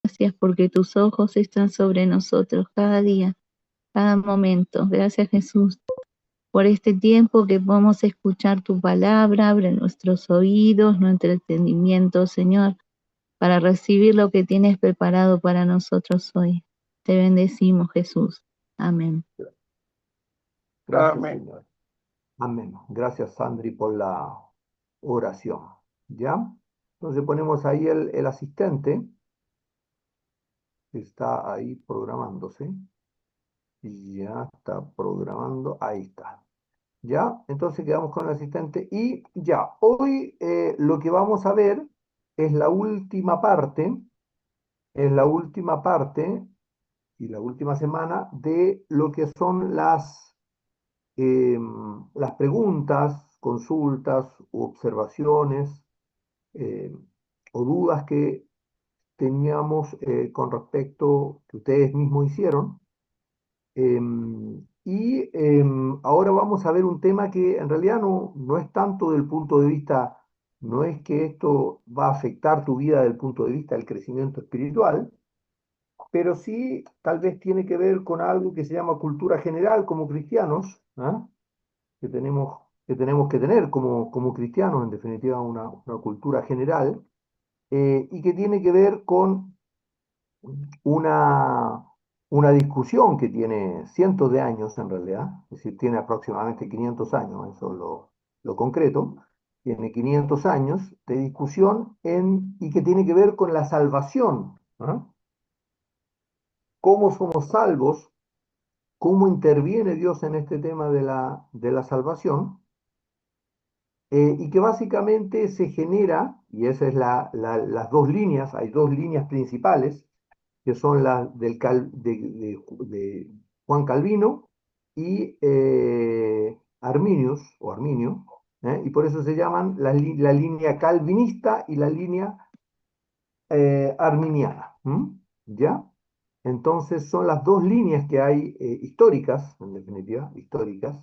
Gracias porque tus ojos están sobre nosotros cada día, cada momento. Gracias, Jesús, por este tiempo que podemos escuchar tu palabra. Abre nuestros oídos, nuestro entendimiento, Señor, para recibir lo que tienes preparado para nosotros hoy. Te bendecimos, Jesús. Amén. Gracias, Amén. Señor. Amén. Gracias, Sandri, por la oración. ¿Ya? Entonces ponemos ahí el asistente que está ahí programándose. Ya está programando. Ahí está. ¿Ya? Entonces quedamos con el asistente y ya. Hoy lo que vamos a ver es la última parte, es la última parte y la última semana de lo que son las preguntas, consultas u observaciones eh, o dudas que teníamos con respecto que ustedes mismos hicieron. Ahora vamos a ver un tema que en realidad no es tanto del punto de vista, no es que esto va a afectar tu vida desde el punto de vista del crecimiento espiritual, pero sí tal vez tiene que ver con algo que se llama cultura general como cristianos, ¿ah? Que tenemos que tener como cristianos, en definitiva, una cultura general, y que tiene que ver con una, una discusión que tiene cientos de años en realidad, es decir, tiene aproximadamente 500 años, eso es lo concreto, tiene 500 años de discusión y que tiene que ver con la salvación, ¿ah? ¿Cómo somos salvos? ¿Cómo interviene Dios en este tema de la salvación? Y que básicamente se genera, y esas es las dos líneas, hay dos líneas principales, que son las de Juan Calvino y Arminius, o Arminio, y por eso se llaman la línea calvinista y la línea arminiana. ¿Ya? Entonces son las dos líneas que hay históricas, en definitiva, históricas,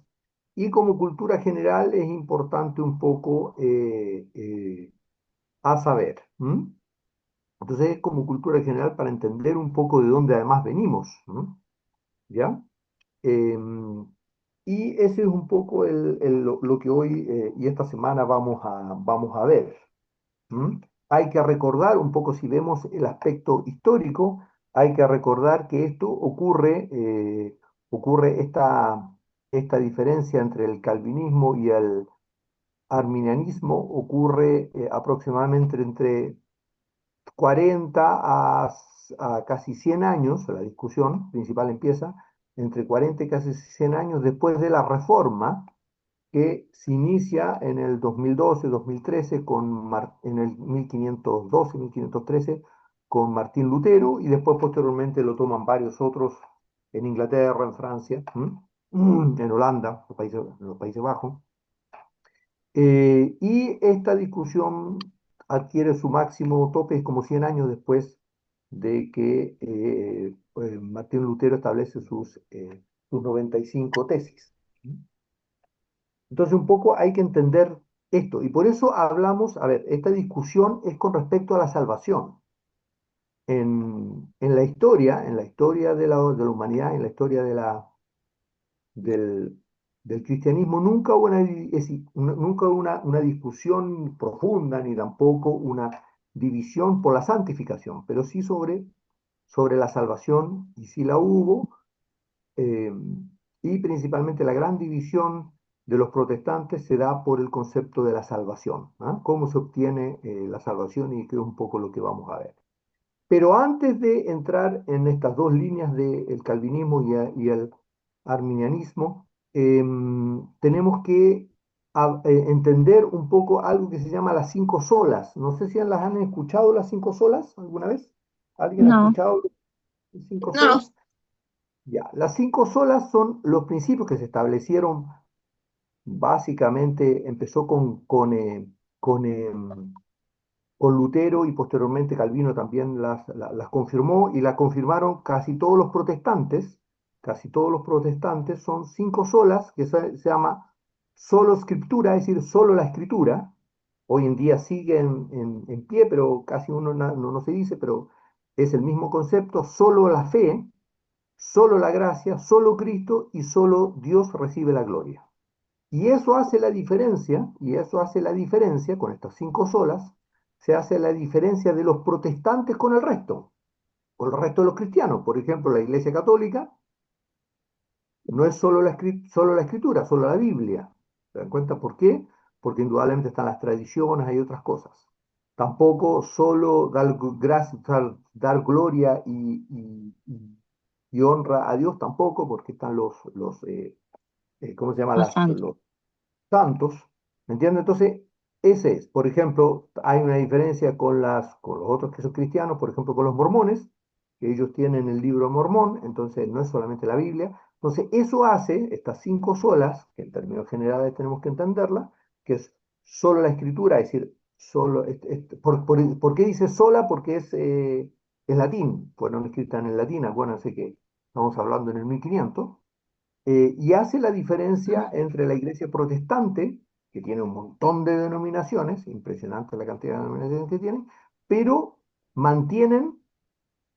y como cultura general es importante un poco a saber. Entonces es como cultura general para entender un poco de dónde además venimos. ¿Ya? Em, y ese es un poco lo que hoy y esta semana vamos a ver. ¿Mm? Hay que recordar un poco, si vemos el aspecto histórico, hay que recordar que esto ocurre esta diferencia entre el calvinismo y el arminianismo, ocurre aproximadamente entre 40 a casi 100 años, la discusión principal empieza entre 40 y casi 100 años después de la reforma que se inicia en el 2012-2013 en el 1512-1513 con Martín Lutero y después posteriormente lo toman varios otros en Inglaterra, en Francia, en Holanda, en los Países Bajos. Y esta discusión adquiere su máximo tope como 100 años después de que Martín Lutero establece sus 95 tesis. Entonces, un poco hay que entender esto, y por eso hablamos, a ver, esta discusión es con respecto a la salvación. En la historia de la humanidad, en la historia del cristianismo, nunca hubo nunca hubo una discusión profunda, ni tampoco una división por la santificación, pero sí sobre la salvación, y sí la hubo, eh, y principalmente la gran división de los protestantes se da por el concepto de la salvación, ¿ah? Cómo se obtiene la salvación, y creo un poco lo que vamos a ver. Pero antes de entrar en estas dos líneas del calvinismo y el arminianismo, tenemos que entender un poco algo que se llama las cinco solas. No sé si las han escuchado las cinco solas alguna vez. ¿Alguien ha No, escuchado las cinco No, solas? Ya, las cinco solas son los principios que se establecieron. Básicamente empezó con Lutero, y posteriormente Calvino también las confirmó, y las confirmaron casi todos los protestantes. Casi todos los protestantes son cinco solas, que se llama solo escritura, es decir, solo la escritura. Hoy en día sigue en pie, pero casi uno no se dice, pero Es el mismo concepto, solo la fe, solo la gracia, solo Cristo y solo Dios recibe la gloria. Y eso hace la diferencia, y eso hace la diferencia con estas cinco solas, se hace la diferencia de los protestantes con el resto de los cristianos. Por ejemplo, la Iglesia Católica no es solo la escritura, solo la Biblia. ¿Se dan cuenta por qué? Porque indudablemente están las tradiciones, hay otras cosas. Tampoco solo dar gloria y honra a Dios, tampoco, porque están ¿cómo se llama? Los santos. Los santos, ¿me entiendes? Entonces, ese es, por ejemplo, hay una diferencia con los otros que son cristianos, por ejemplo, con los mormones, que ellos tienen el libro mormón, entonces no es solamente la Biblia. Entonces, eso hace estas cinco solas, que en términos generales tenemos que entenderla, que es solo la escritura, es decir, solo, ¿por qué dice sola? Porque es latín, fueron escritas en el latín, acuérdense que estamos hablando en el 1500, y hace la diferencia Mm. entre la iglesia protestante, que tiene un montón de denominaciones, impresionante la cantidad de denominaciones que tiene, pero mantienen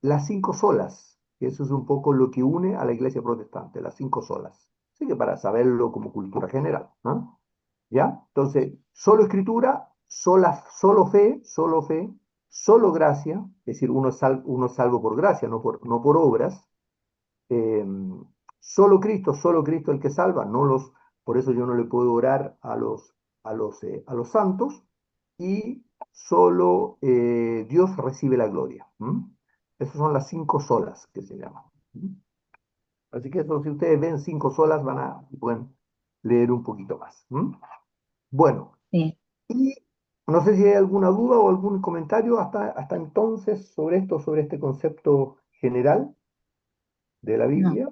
las cinco solas, que eso es un poco lo que une a la iglesia protestante, las cinco solas. Así que para saberlo como cultura general, ¿no? ¿Ya? Entonces, solo escritura, solo fe, solo gracia, es decir, uno es salvo por gracia, no por obras, eh, solo Cristo el que salva, por eso yo no le puedo orar a los santos, y solo Dios recibe la gloria. Esas son las cinco solas que se llaman. Así que eso, si ustedes ven cinco solas, pueden leer un poquito más. Bueno, Sí, y no sé si hay alguna duda o algún comentario hasta entonces sobre esto, sobre este concepto general de la no, Biblia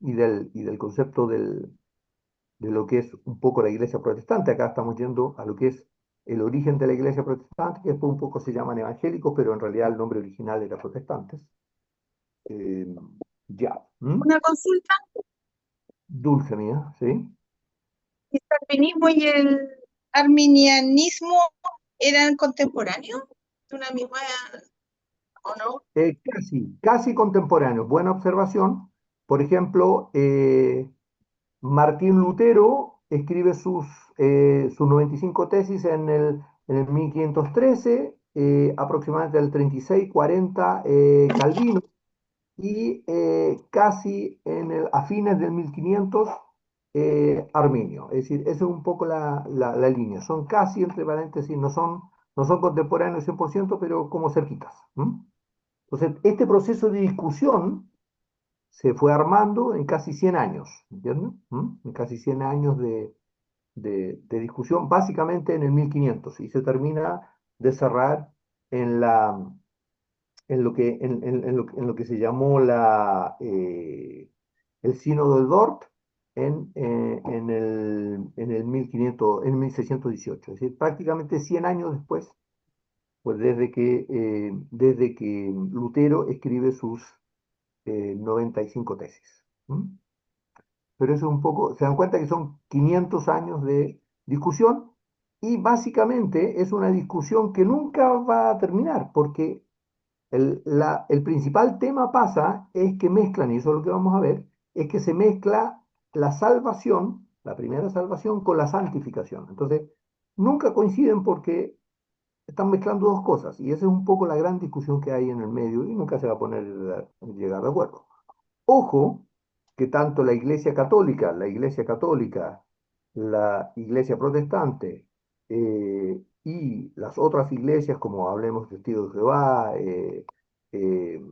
y del concepto de lo que es un poco la iglesia protestante. Acá estamos yendo a lo que es el origen de la iglesia protestante, que después un poco se llaman evangélicos, pero en realidad el nombre original era protestantes. Eh, ya. Una consulta, Dulce mía, ¿sí? ¿el calvinismo y el arminianismo eran contemporáneos? ¿De una misma o no? Casi contemporáneos. Buena observación. Por ejemplo, Martín Lutero escribe sus 95 tesis en el 1513, aproximadamente el 36-40 Calvino, y casi a fines del 1500 Arminio. Es decir, esa es un poco la línea. Son casi, entre paréntesis, no son contemporáneos 100%, pero como cerquitas. Entonces, este proceso de discusión se fue armando en casi 100 años, ¿entiendes? En casi 100 años de discusión, básicamente en el 1500, y se termina de cerrar en lo que se llamó el Sínodo de Dort en el 1500, en 1618. Es decir, prácticamente 100 años después, pues desde que Lutero escribe sus 95 tesis. Pero eso es un poco, se dan cuenta que son 500 años de discusión, y básicamente es una discusión que nunca va a terminar, porque el principal tema pasa es que mezclan, y eso es lo que vamos a ver, es que se mezcla la salvación, la primera salvación, con la santificación. Entonces, nunca coinciden porque están mezclando dos cosas, y esa es un poco la gran discusión que hay en el medio, y nunca se va a llegar de acuerdo. Ojo, que tanto la Iglesia Protestante, y las otras iglesias, como hablemos de Testigos de Jehová, eh,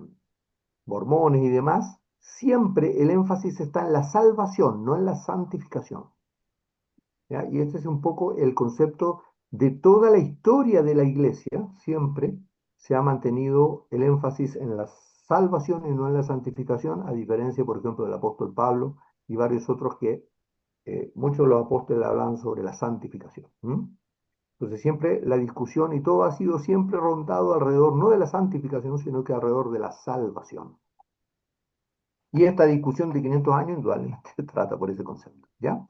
mormones y demás, siempre el énfasis está en la salvación, no en la santificación. ¿Ya? Y este es un poco el concepto de toda la historia de la iglesia. Siempre se ha mantenido el énfasis en la salvación y no en la santificación, a diferencia, por ejemplo, del apóstol Pablo y varios otros que muchos de los apóstoles hablan sobre la santificación. Entonces siempre la discusión y todo ha sido siempre rondado alrededor, no de la santificación, sino que alrededor de la salvación. Y esta discusión de 500 años indudablemente trata por ese concepto, ¿ya?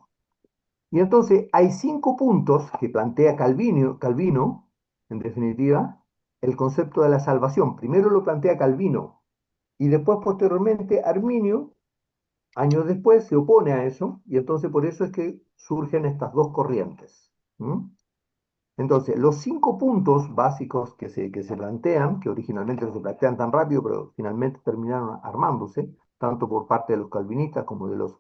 Y entonces hay 5 puntos que plantea Calvino, en definitiva, el concepto de la salvación. Primero lo plantea Calvino y después posteriormente Arminio, años después, se opone a eso y entonces por eso es que surgen estas dos corrientes. ¿Mm? Entonces, los 5 puntos básicos que se plantean, que originalmente no se plantean tan rápido, pero finalmente terminaron armándose, tanto por parte de los calvinistas como de los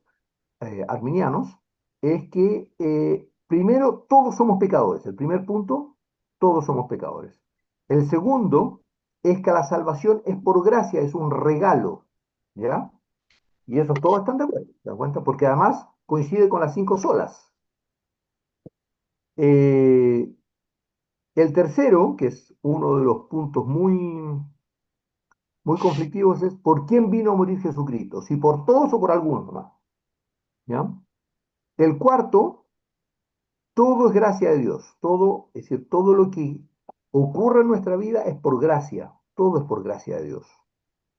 arminianos, es que primero todos somos pecadores. El primer punto, todos somos pecadores. El segundo es que la salvación es por gracia, es un regalo, ¿ya? Y eso todos están de acuerdo, ¿te das cuenta? Porque además coincide con las 5 solas. Eh, el tercero, que es uno de los puntos muy conflictivos, es ¿por quién vino a morir Jesucristo? ¿Si por todos o por algunos nomás? ¿Ya? El cuarto, todo es gracia de Dios. Todo, es decir, todo lo que ocurre en nuestra vida es por gracia. Todo es por gracia de Dios.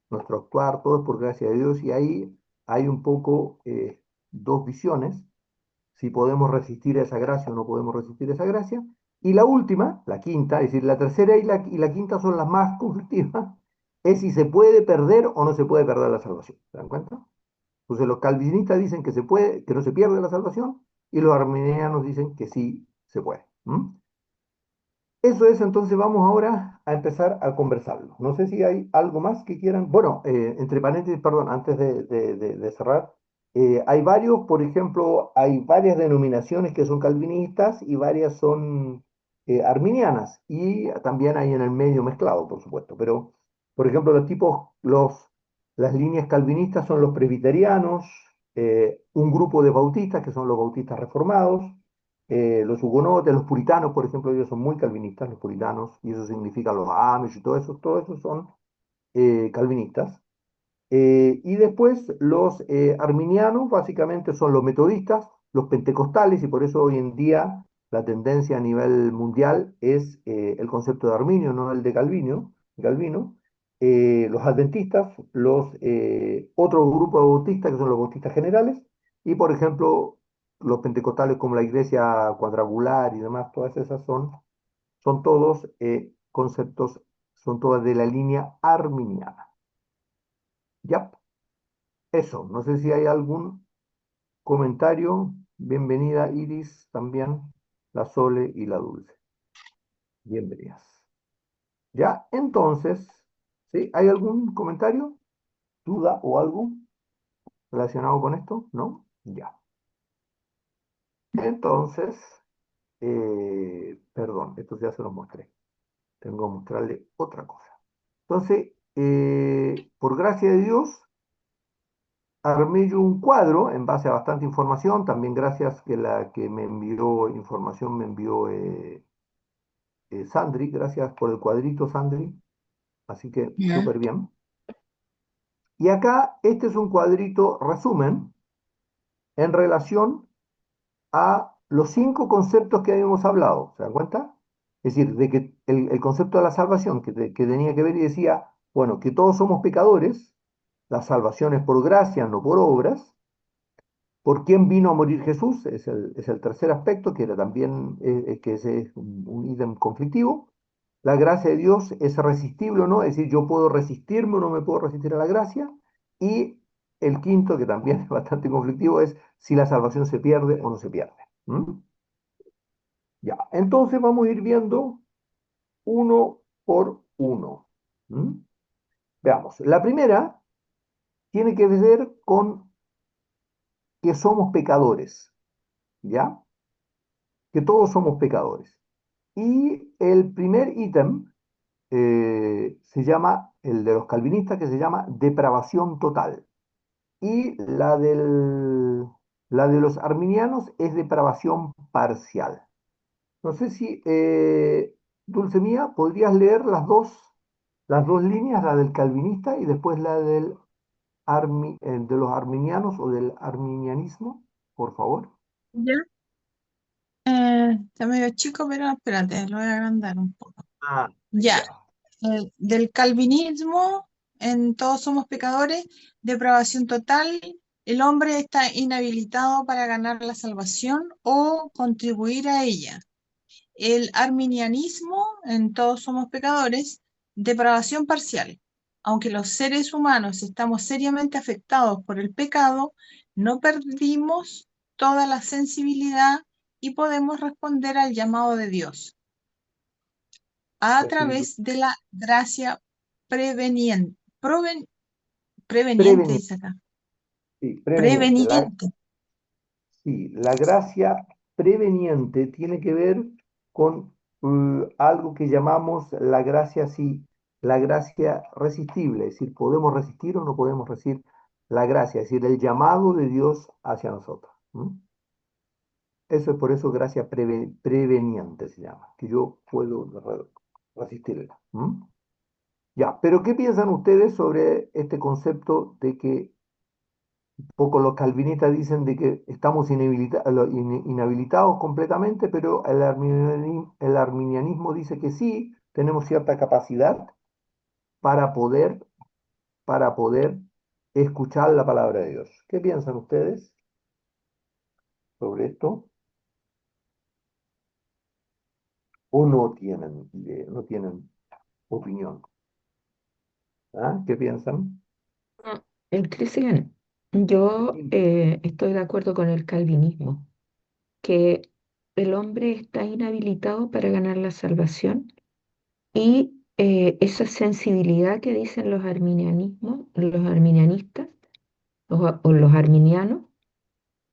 Nuestro actuar, todo es por gracia de Dios. Y ahí hay un poco dos visiones. Si podemos resistir a esa gracia o no podemos resistir a esa gracia. Y la última, la quinta, es decir, la tercera y la quinta son las más conflictivas, es si se puede perder o no se puede perder la salvación. ¿Se dan cuenta? Entonces los calvinistas dicen que se puede, que no se pierde la salvación, y los arminianos dicen que sí se puede. ¿Mm? Eso es, entonces vamos ahora a empezar a conversarlo. No sé si hay algo más que quieran. Bueno, entre paréntesis, perdón, antes de cerrar, hay varios, por ejemplo, hay varias denominaciones que son calvinistas y varias son arminianas. Y también hay en el medio mezclado, por supuesto. Pero, por ejemplo, las líneas calvinistas son los presbiterianos, un grupo de bautistas que son los bautistas reformados, los hugonotes, los puritanos, por ejemplo, ellos son muy calvinistas, los puritanos, y eso significa los Amish y todo eso son calvinistas. Y después los arminianos, básicamente son los metodistas, los pentecostales, y por eso hoy en día la tendencia a nivel mundial es el concepto de Arminio, no el de Calvino. Los adventistas, otro grupo de bautistas que son los bautistas generales, y por ejemplo, los pentecostales como la iglesia cuadrangular y demás, todas esas son todos conceptos, son todas de la línea arminiana. ¿Ya? Eso, no sé si hay algún comentario. Bienvenida Iris, también la Sole y la Dulce. Bienvenidas. Ya, entonces, ¿sí? ¿Hay algún comentario, duda o algo relacionado con esto? ¿No? Ya. Entonces, perdón, esto ya se lo mostré. Tengo que mostrarle otra cosa. Entonces, por gracia de Dios, armé yo un cuadro en base a bastante información, también gracias que la que me envió información me envió Sandri, gracias por el cuadrito, Sandri, así que Ya. súper bien. Y acá, este es un cuadrito resumen en relación a los 5 conceptos que habíamos hablado, ¿se dan cuenta? Es decir, de que el concepto de la salvación que tenía que ver y decía, bueno, que todos somos pecadores, la salvación es por gracia, no por obras. ¿Por quién vino a morir Jesús? Es el tercer aspecto, que era también que ese es un ítem conflictivo. La gracia de Dios es resistible o no, es decir, yo puedo resistirme o no me puedo resistir a la gracia. Y el quinto, que también es bastante conflictivo, es si la salvación se pierde o no se pierde. ¿Mm? Ya, entonces vamos a ir viendo uno por uno. ¿Mm? Veamos, la primera tiene que ver con que somos pecadores, ¿ya? Que todos somos pecadores. Y el primer ítem se llama, el de los calvinistas, que se llama depravación total. Y la de los arminianos es depravación parcial. No sé si, Dulce Mía, podrías leer las dos líneas, la del calvinista y después la de los arminianos o del arminianismo, por favor. ¿Ya? Está medio chico, pero espérate, lo voy a agrandar un poco. Ah, Ya. ya. Del calvinismo, en todos somos pecadores, depravación total, el hombre está inhabilitado para ganar la salvación o contribuir a ella. el arminianismo, en Todos somos pecadores, depravación parcial. Aunque los seres humanos estamos seriamente afectados por el pecado, no perdimos toda la sensibilidad y podemos responder al llamado de Dios a Espíritu través de la gracia preveniente, preveniente preveniente, dice acá, sí, preveniente. preveniente. Sí, la gracia preveniente tiene que ver con algo que llamamos la gracia, sí, la gracia resistible, es decir, podemos resistir o no podemos resistir la gracia, es decir, el llamado de Dios hacia nosotros. Eso es por eso gracia preveniente se llama, que yo puedo resistirla. Ya, pero ¿qué piensan ustedes sobre este concepto de que poco los calvinistas dicen de que estamos inhabilitados completamente, pero el arminianismo dice que sí, tenemos cierta capacidad para poder, para poder escuchar la palabra de Dios? ¿Qué piensan ustedes sobre esto? ¿O no tienen opinión? ¿Ah? ¿Qué piensan? Cristian, yo Sí. estoy de acuerdo con el calvinismo, que el hombre está inhabilitado para ganar la salvación y esa sensibilidad que dicen los arminianistas o los arminianos,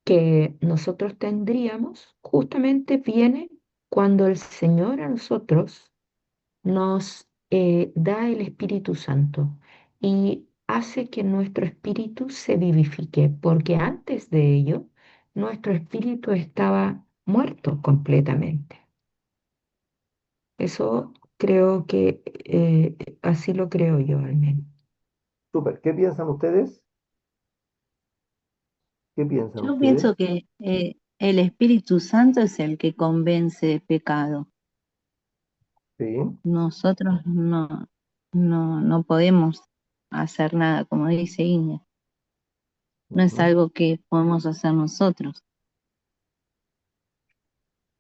que nosotros tendríamos, justamente viene cuando el Señor a nosotros nos da el Espíritu Santo y hace que nuestro espíritu se vivifique, porque antes de ello nuestro espíritu estaba muerto completamente. Eso creo que así lo creo yo al menos. Súper. ¿Qué piensan ustedes? ¿Qué piensan Yo ustedes? pienso que el Espíritu Santo es el que convence de pecado. Sí. Nosotros no podemos hacer nada, como dice Inés. No es Ujú. algo que podemos hacer nosotros.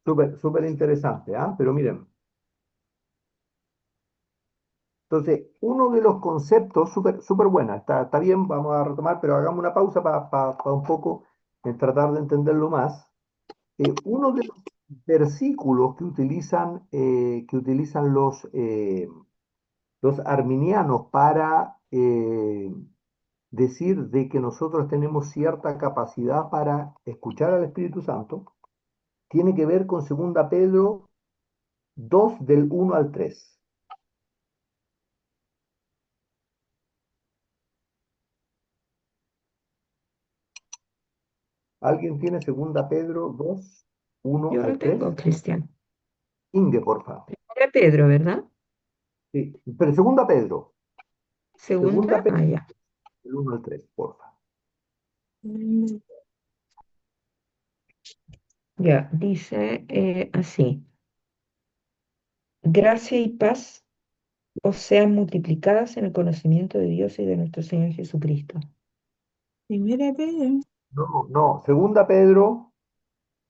Súper, súper interesante, ¿ah? Pero miren, entonces, uno de los conceptos, súper súper buena, está bien, vamos a retomar, pero hagamos una pausa para un poco tratar de entenderlo más. Uno de los versículos que utilizan los arminianos para decir de que nosotros tenemos cierta capacidad para escuchar al Espíritu Santo, tiene que ver con 2 Pedro 2 del 1 al 3. ¿Alguien tiene 2 Pedro 2 1 Yo lo al 3? tengo, Cristian. Inge, porfa. Era Pedro, ¿verdad? Sí, pero segunda Segunda, Pedro, ah, ya. del 1 al 3, porfa. Mm. Ya, dice así, gracia y paz os sean multiplicadas en el conocimiento de Dios y de nuestro Señor Jesucristo. Primera Pedro. No, no, 2 Pedro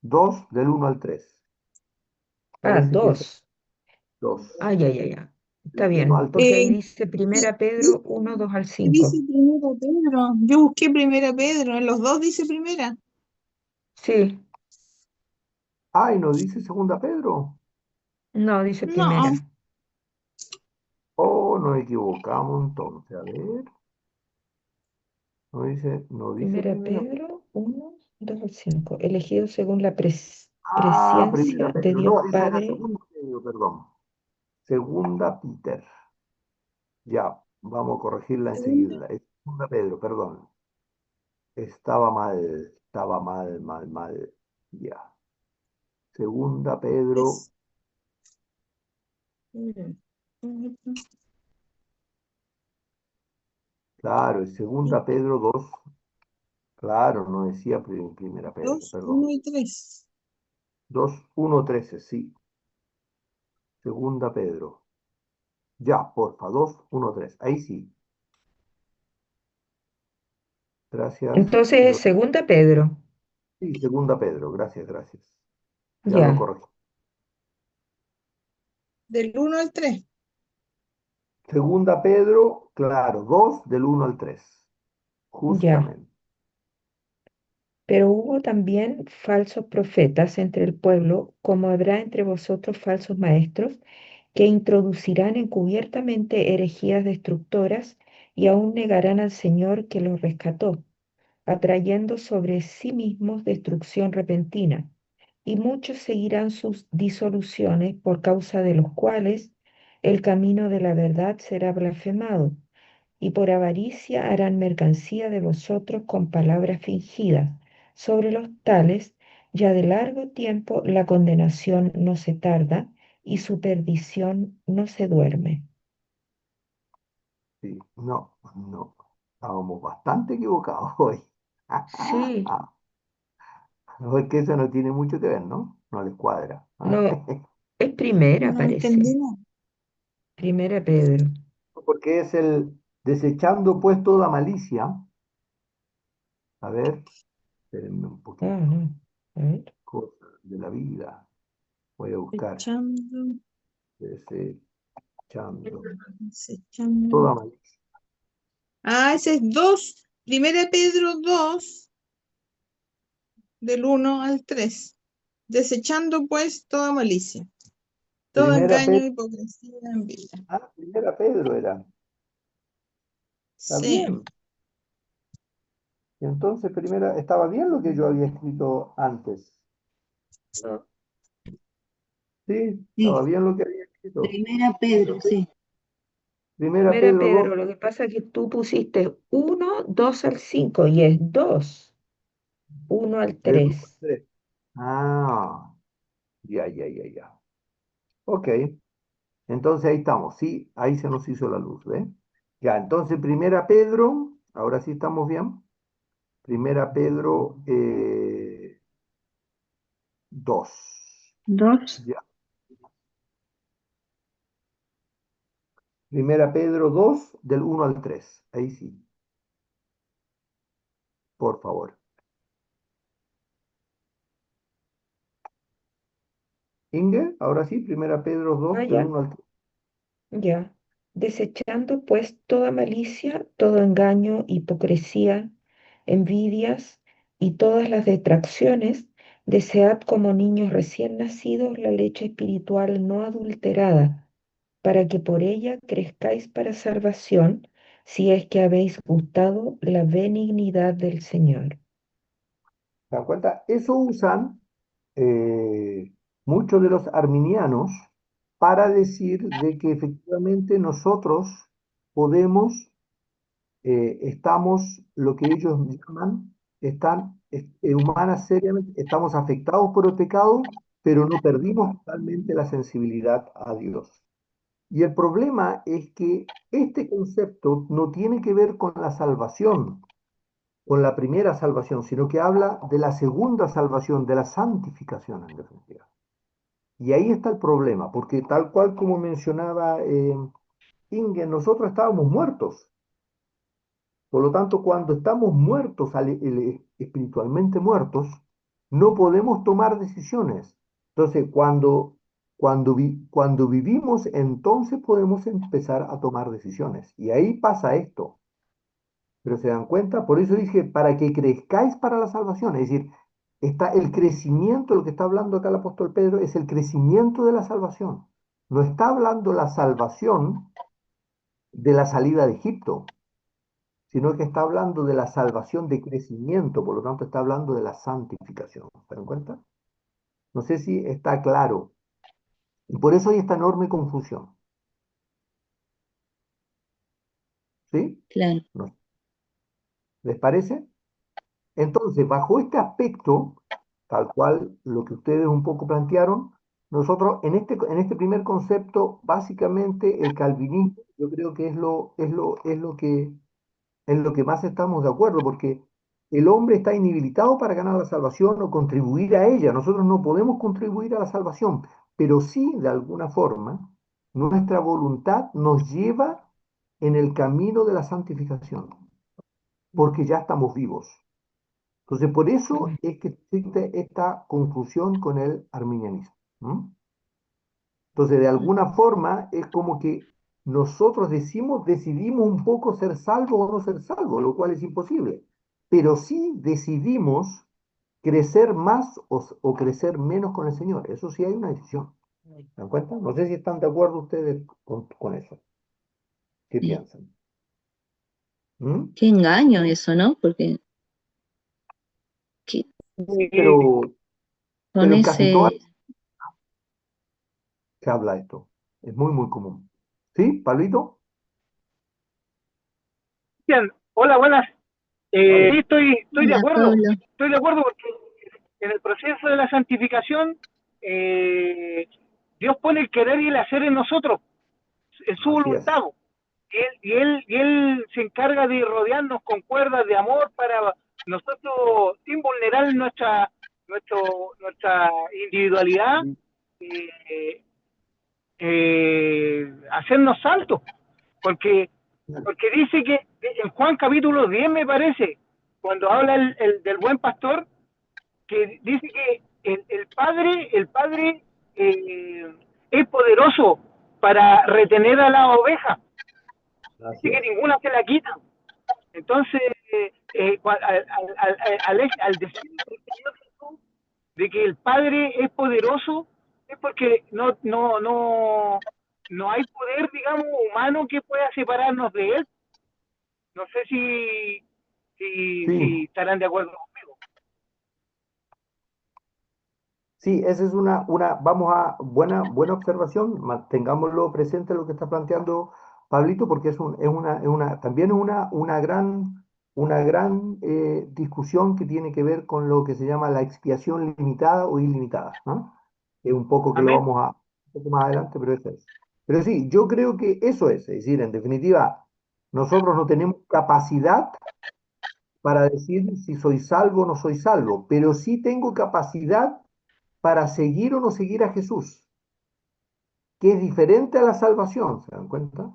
2 del 1 al 3. Ah, Parece que es dos. 2, Ah, ya, ya, ya. Está del 1 bien, al 3. porque ahí Eh, dice ¿qué Primera Pedro 1, 2 al qué dice 5. Primera Pedro? Yo busqué Primera Pedro, en los dos dice Primera. Sí, Ay, ¿no dice 2 Pedro? no, dice No, Primera. Oh, nos equivocamos entonces. A ver, no dice Primera primera. Pedro 1, 2 al 5. Elegido según la Ah, primera presciencia de Pedro. Dios No, esa era Padre. 2 Pedro, perdón. 2 Peter. Ya, vamos a corregirla segunda enseguida. Es 2 Pedro, perdón. Estaba mal. Ya. 2 Pedro, es. claro, es 2 Pedro 2. Claro, no decía primera Pedro, 2, 1 perdón. y 3. 2:1:13, sí. 2 Pedro. Ya, porfa, 2:1:3. Ahí sí. Gracias. Entonces es Segunda Pedro. Sí, 2 Pedro, gracias. Ya lo Ya. corregí. del 1 al 3. Segunda Pedro, claro, 2 del 1 al 3, Ya. justamente. Pero hubo también falsos profetas entre el pueblo, como habrá entre vosotros falsos maestros, que introducirán encubiertamente herejías destructoras y aún negarán al Señor que los rescató, atrayendo sobre sí mismos destrucción repentina. Y muchos seguirán sus disoluciones, por causa de los cuales el camino de la verdad será blasfemado, y por avaricia harán mercancía de vosotros con palabras fingidas. Sobre los tales, ya de largo tiempo la condenación no se tarda y su perdición no se duerme. Sí, no, no. Estábamos bastante equivocados hoy. Sí, No, es que eso no tiene mucho que ver, ¿no? No les cuadra. ¿Ah? no, es primera, No parece. entendí nada. Primera Pedro. Porque es el desechando pues toda malicia. A ver, espérenme un Ah, poquito. no. A ver. Cosas de la vida. Voy a buscar Desechando, desechando desechando. toda malicia. Ah, ese es 2. Primera Pedro 2, del 1 al 3. Desechando pues toda malicia, todo Primera engaño, Pedro, hipocresía, envidia. primera Pedro era. Está Sí, bien. Y entonces, primera, estaba bien lo que yo había escrito antes. No. Sí, estaba Sí, bien lo que había escrito. primera Pedro, sí. Primera Primera Pedro 2, Pedro, lo que pasa es que tú pusiste 1, 2 al 5 y es 2, 1 al del 1 al 3. 3. Ah, ya, ya, ya, ya. Ok, entonces ahí estamos. Sí, ahí se nos hizo la luz, ¿ves? Ya, entonces, primera Pedro, ahora sí estamos bien. Primera Pedro 2. Dos. Ya. Primera Pedro 2 del 1 al 3. Ahí sí, por favor. Inge, ahora sí, Primera Pedro Ah, 2 del ya, 1 al 3. ya. Desechando pues toda malicia, todo engaño, hipocresía, envidias y todas las detracciones, desead como niños recién nacidos la leche espiritual no adulterada, para que por ella crezcáis para salvación, si es que habéis gustado la benignidad del Señor. ¿Se dan cuenta? Eso usan muchos de los arminianos para decir de que efectivamente nosotros podemos, estamos, lo que ellos llaman, están humanas seriamente, estamos afectados por el pecado, pero no perdimos totalmente la sensibilidad a Dios. Y el problema es que este concepto no tiene que ver con la salvación, con la primera salvación, sino que habla de la segunda salvación, de la santificación en definitiva. Y ahí está el problema, porque tal cual como mencionaba Inge, nosotros estábamos muertos. Por lo tanto, cuando estamos muertos, espiritualmente muertos, no podemos tomar decisiones. Entonces, cuando vivimos, entonces podemos empezar a tomar decisiones. Y ahí pasa esto. Pero se dan cuenta, por eso dije, para que crezcáis para la salvación. Es decir, está el crecimiento, lo que está hablando acá el apóstol Pedro, es el crecimiento de la salvación. No está hablando la salvación de la salida de Egipto, sino que está hablando de la salvación de crecimiento, por lo tanto está hablando de la santificación. ¿Se dan cuenta? No sé si está claro. Y por eso hay esta enorme confusión. ¿Sí? Claro. ¿No? ¿Les parece? Entonces, bajo este aspecto, tal cual lo que ustedes un poco plantearon, nosotros en este primer concepto, básicamente el calvinismo, yo creo que es lo que más estamos de acuerdo, porque el hombre está inhabilitado para ganar la salvación o contribuir a ella. Nosotros no podemos contribuir a la salvación, pero sí, de alguna forma, nuestra voluntad nos lleva en el camino de la santificación, porque ya estamos vivos. Entonces, por Mm. eso es que existe esta confusión con el arminianismo. ¿Mm? Entonces, de alguna forma, es como que nosotros decidimos un poco ser salvos o no ser salvos, lo cual es imposible. Pero sí decidimos crecer más o crecer menos con el Señor. Eso sí hay una decisión. ¿Se dan cuenta? No sé si están de acuerdo ustedes con eso. ¿Qué Sí. piensan? ¿Mm? Qué engaño eso, ¿no? Porque que- Sí, Y con pero en casi todas ese, se habla esto. Es muy, muy común. ¿Sí, Pablito? Cristian, hola, buenas. Sí, Vale. estoy de hola acuerdo. Pablo, Estoy de acuerdo porque en el proceso de la santificación, Dios pone el querer y el hacer en nosotros, en su Así es. voluntad. Y él se encarga de rodearnos con cuerdas de amor para nosotros, sin vulnerar nuestra individualidad, eh, hacernos saltos. Porque Porque dice que en Juan capítulo 10 me parece, cuando habla del buen pastor, que dice que el padre es poderoso para retener a la oveja. Así Dice que es. ninguna se la quita. Entonces, al decir el Señor Jesús de que el Padre es poderoso, es porque no hay poder, digamos, humano que pueda separarnos de Él. No sé si Sí, estarán de acuerdo conmigo. sí, esa es buena observación, mantengámoslo presente lo que está planteando Pablito, porque también es una gran discusión que tiene que ver con lo que se llama la expiación limitada o ilimitada, ¿no? Es un poco que lo Amén. vamos un poco más adelante, pero eso es. Pero sí, yo creo que eso es decir, en definitiva, nosotros no tenemos capacidad para decir si soy salvo o no soy salvo, pero sí tengo capacidad para seguir o no seguir a Jesús, que es diferente a la salvación, ¿se dan cuenta?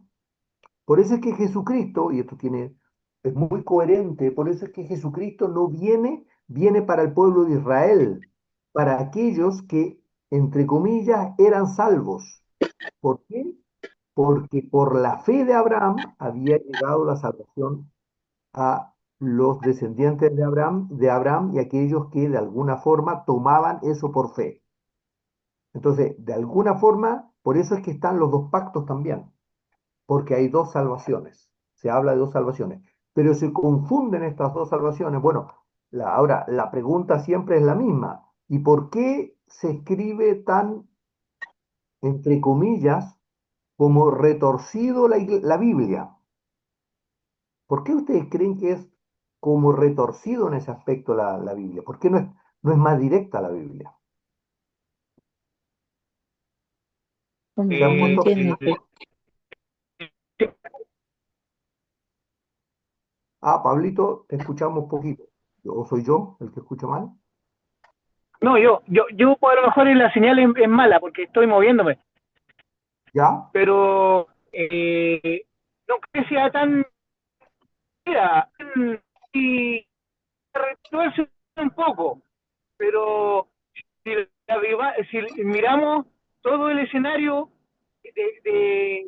Por eso es que Jesucristo, y es muy coherente, por eso es que Jesucristo no viene para el pueblo de Israel, para aquellos que, entre comillas, eran salvos. ¿Por qué? Porque por la fe de Abraham había llegado la salvación a los descendientes de Abraham y aquellos que de alguna forma tomaban eso por fe. Entonces, de alguna forma, por eso es que están los dos pactos también, porque hay dos salvaciones, se habla de dos salvaciones, pero se confunden estas dos salvaciones. Bueno, ahora la pregunta siempre es la misma, ¿y por qué se escribe tan, entre comillas, como retorcido la Biblia? ¿Por qué ustedes creen que es como retorcido en ese aspecto la Biblia? ¿Por qué no es más directa la Biblia? ¿Se han no Eh, puesto a entiendo. pensar? Ah, Pablito, te escuchamos poquito. ¿O soy yo el que escucha mal? no, yo a lo mejor la señal es mala porque estoy moviéndome, ¿Ya? pero no creo que sea tan. Mira, y retorce un poco, pero si miramos todo el escenario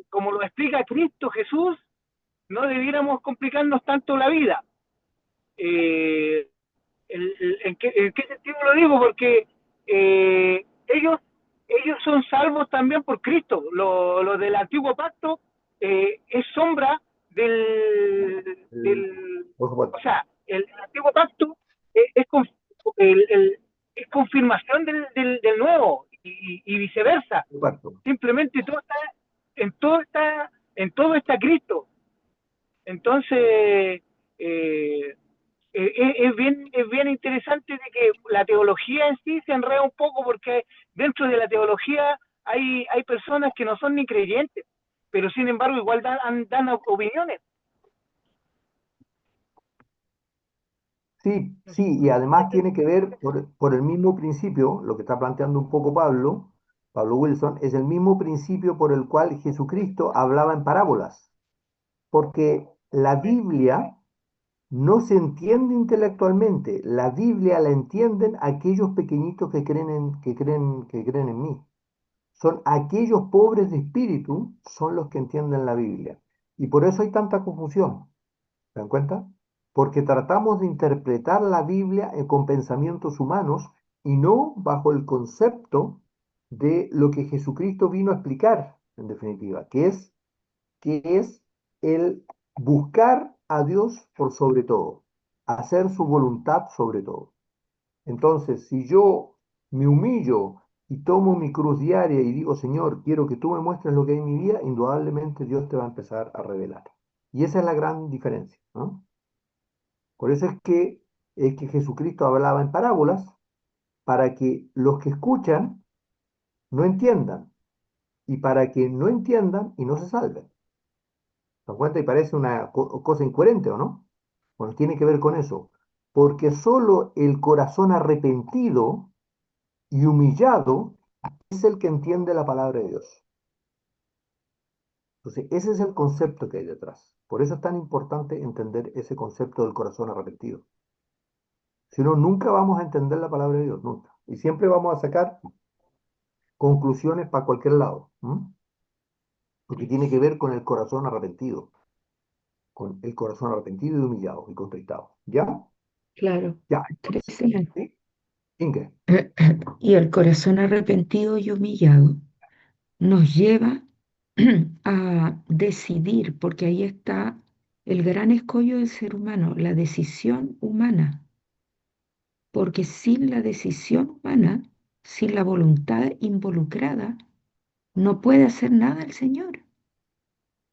como lo explica Cristo Jesús, no debiéramos complicarnos tanto la vida. Eh, ¿En qué sentido lo digo? Porque ellos son salvos también por Cristo. Lo del antiguo pacto es sombra El- por o supuesto, sea, el antiguo pacto el- el- es confirmación del nuevo y viceversa. el pacto. Simplemente en todo está, en todo está Cristo. Entonces, eh, es bien interesante de que la teología en sí se enreda un poco porque dentro de la teología hay personas que no son ni creyentes, pero sin embargo igual dan opiniones. Sí, sí, y además tiene que ver por el mismo principio, lo que está planteando un poco Pablo Wilson, es el mismo principio por el cual Jesucristo hablaba en parábolas, porque la Biblia no se entiende intelectualmente, la Biblia la entienden aquellos pequeñitos que creen en mí. son aquellos pobres de espíritu, son los que entienden la Biblia. Y por eso hay tanta confusión. ¿Se dan cuenta? Porque tratamos de interpretar la Biblia con pensamientos humanos y no bajo el concepto de lo que Jesucristo vino a explicar, en definitiva, que es el buscar a Dios por sobre todo, hacer su voluntad sobre todo. Entonces, si yo me humillo y tomo mi cruz diaria y digo, Señor, quiero que tú me muestres lo que hay en mi vida, indudablemente Dios te va a empezar a revelar. Y esa es la gran diferencia, ¿no? Por eso es que Jesucristo hablaba en parábolas para que los que escuchan no entiendan y para que no entiendan y no se salven. ¿Se dan cuenta? Y parece una cosa incoherente, ¿o no? Bueno, tiene que ver con eso. Porque solo el corazón arrepentido y humillado es el que entiende la palabra de Dios. Entonces, ese es el concepto que hay detrás. Por eso es tan importante entender ese concepto del corazón arrepentido. Si no, nunca vamos a entender la palabra de Dios, nunca. Y siempre vamos a sacar conclusiones para cualquier lado, ¿m? Porque tiene que ver con el corazón arrepentido, y humillado y contritado. ¿Ya? Claro, Ya, entonces, 13 años. ¿sí? Inge, Y el corazón arrepentido y humillado nos lleva a decidir, porque ahí está el gran escollo del ser humano, la decisión humana, porque sin la decisión humana, sin la voluntad involucrada, no puede hacer nada el Señor.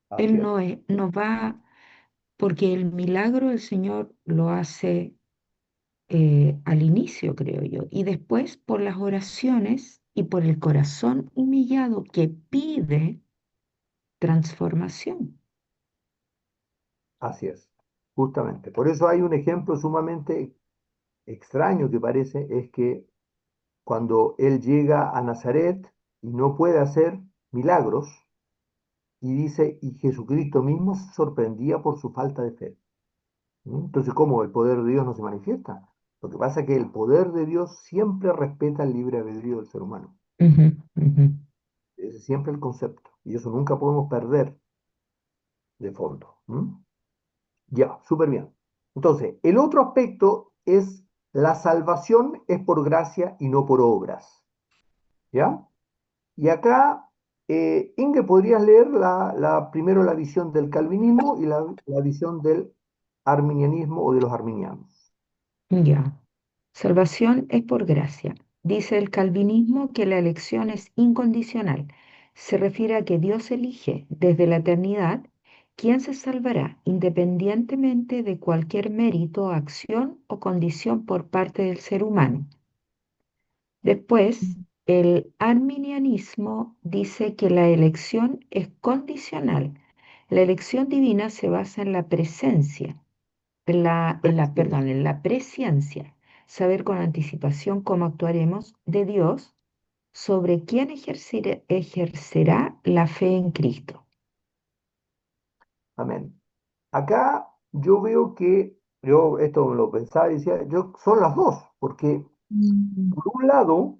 así Él es, no va, porque el milagro el Señor lo hace al inicio, creo yo, y después por las oraciones y por el corazón humillado que pide transformación. así es, justamente. Por eso hay un ejemplo sumamente extraño que parece, es que cuando él llega a Nazaret y no puede hacer milagros, y dice, y Jesucristo mismo se sorprendía por su falta de fe. ¿Mm? Entonces, ¿cómo el poder de Dios no se manifiesta? Lo que pasa es que el poder de Dios siempre respeta el libre albedrío del ser humano. Ujú, ujú. Ese es siempre el concepto. Y eso nunca podemos perder de fondo. ¿Mm? Ya, súper bien. Entonces, el otro aspecto es la salvación es por gracia y no por obras. ¿Ya? Y acá, Inge, podrías leer primero la visión del calvinismo y la visión del arminianismo o de los arminianos. Ya. Salvación es por gracia. Dice el calvinismo que la elección es incondicional. Se refiere a que Dios elige desde la eternidad quién se salvará, independientemente de cualquier mérito, acción o condición por parte del ser humano. Después, el arminianismo dice que la elección es condicional. La elección divina se basa en la presencia Presciencia. en la presciencia, saber con anticipación cómo actuaremos de Dios sobre quién ejercerá la fe en Cristo. Amén. Acá yo veo que, yo esto lo pensaba y decía, son las dos, porque Mm, por un lado,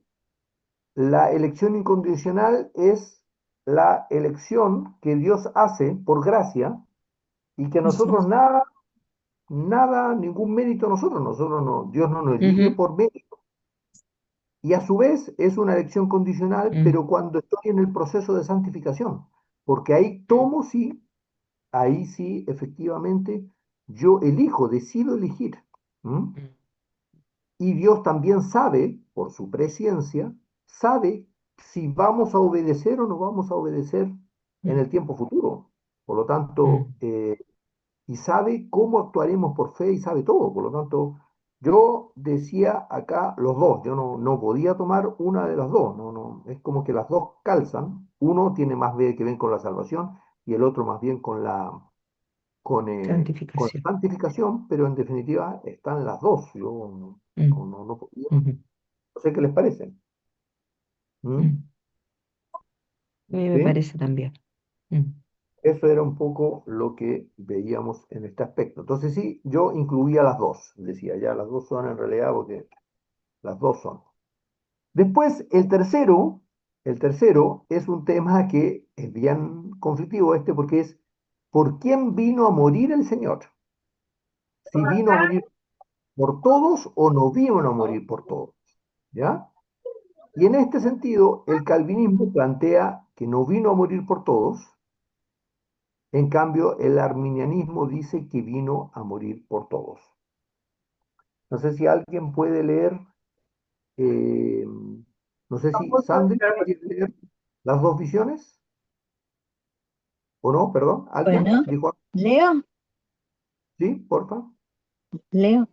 la elección incondicional es la elección que Dios hace por gracia y que Ujú, nosotros nada, ningún mérito nosotros no, Dios no nos elige Ujú, por mérito. Y a su vez es una elección condicional, mm, pero cuando estoy en el proceso de santificación, porque ahí sí, efectivamente, yo elijo, decido elegir. ¿M? mm, Y Dios también sabe, por su presciencia, sabe si vamos a obedecer o no vamos a obedecer en mm, el tiempo futuro. Por lo mm, tanto, y sabe cómo actuaremos por fe y sabe todo. Por lo tanto, yo decía acá los dos, yo no podía tomar una de las dos, no, es como que las dos calzan, uno tiene más que ver con la salvación y el otro más bien con santificación. santificación, pero en definitiva están las dos, yo Mm, no podía, ujú, no sé qué les parece. ¿Mm? mm. A mí me ¿Sí? parece también. Mm, Eso era un poco lo que veíamos en este aspecto. Entonces sí, yo incluía las dos, decía, ya las dos son en realidad porque las dos son. Después, el tercero El tercero es un tema que es bien conflictivo porque es ¿por quién vino a morir el Señor? Si vino a morir por todos o no vino a morir por todos, ¿ya? Y en este sentido, el calvinismo plantea que no vino a morir por todos, en cambio, el arminianismo dice que vino a morir por todos. No sé si alguien puede leer, eh, no sé si Sandri podría leer las dos visiones, o no, perdón, ¿alguien? Bueno, ¿Dijo? Leo, Sí, porfa. Leo.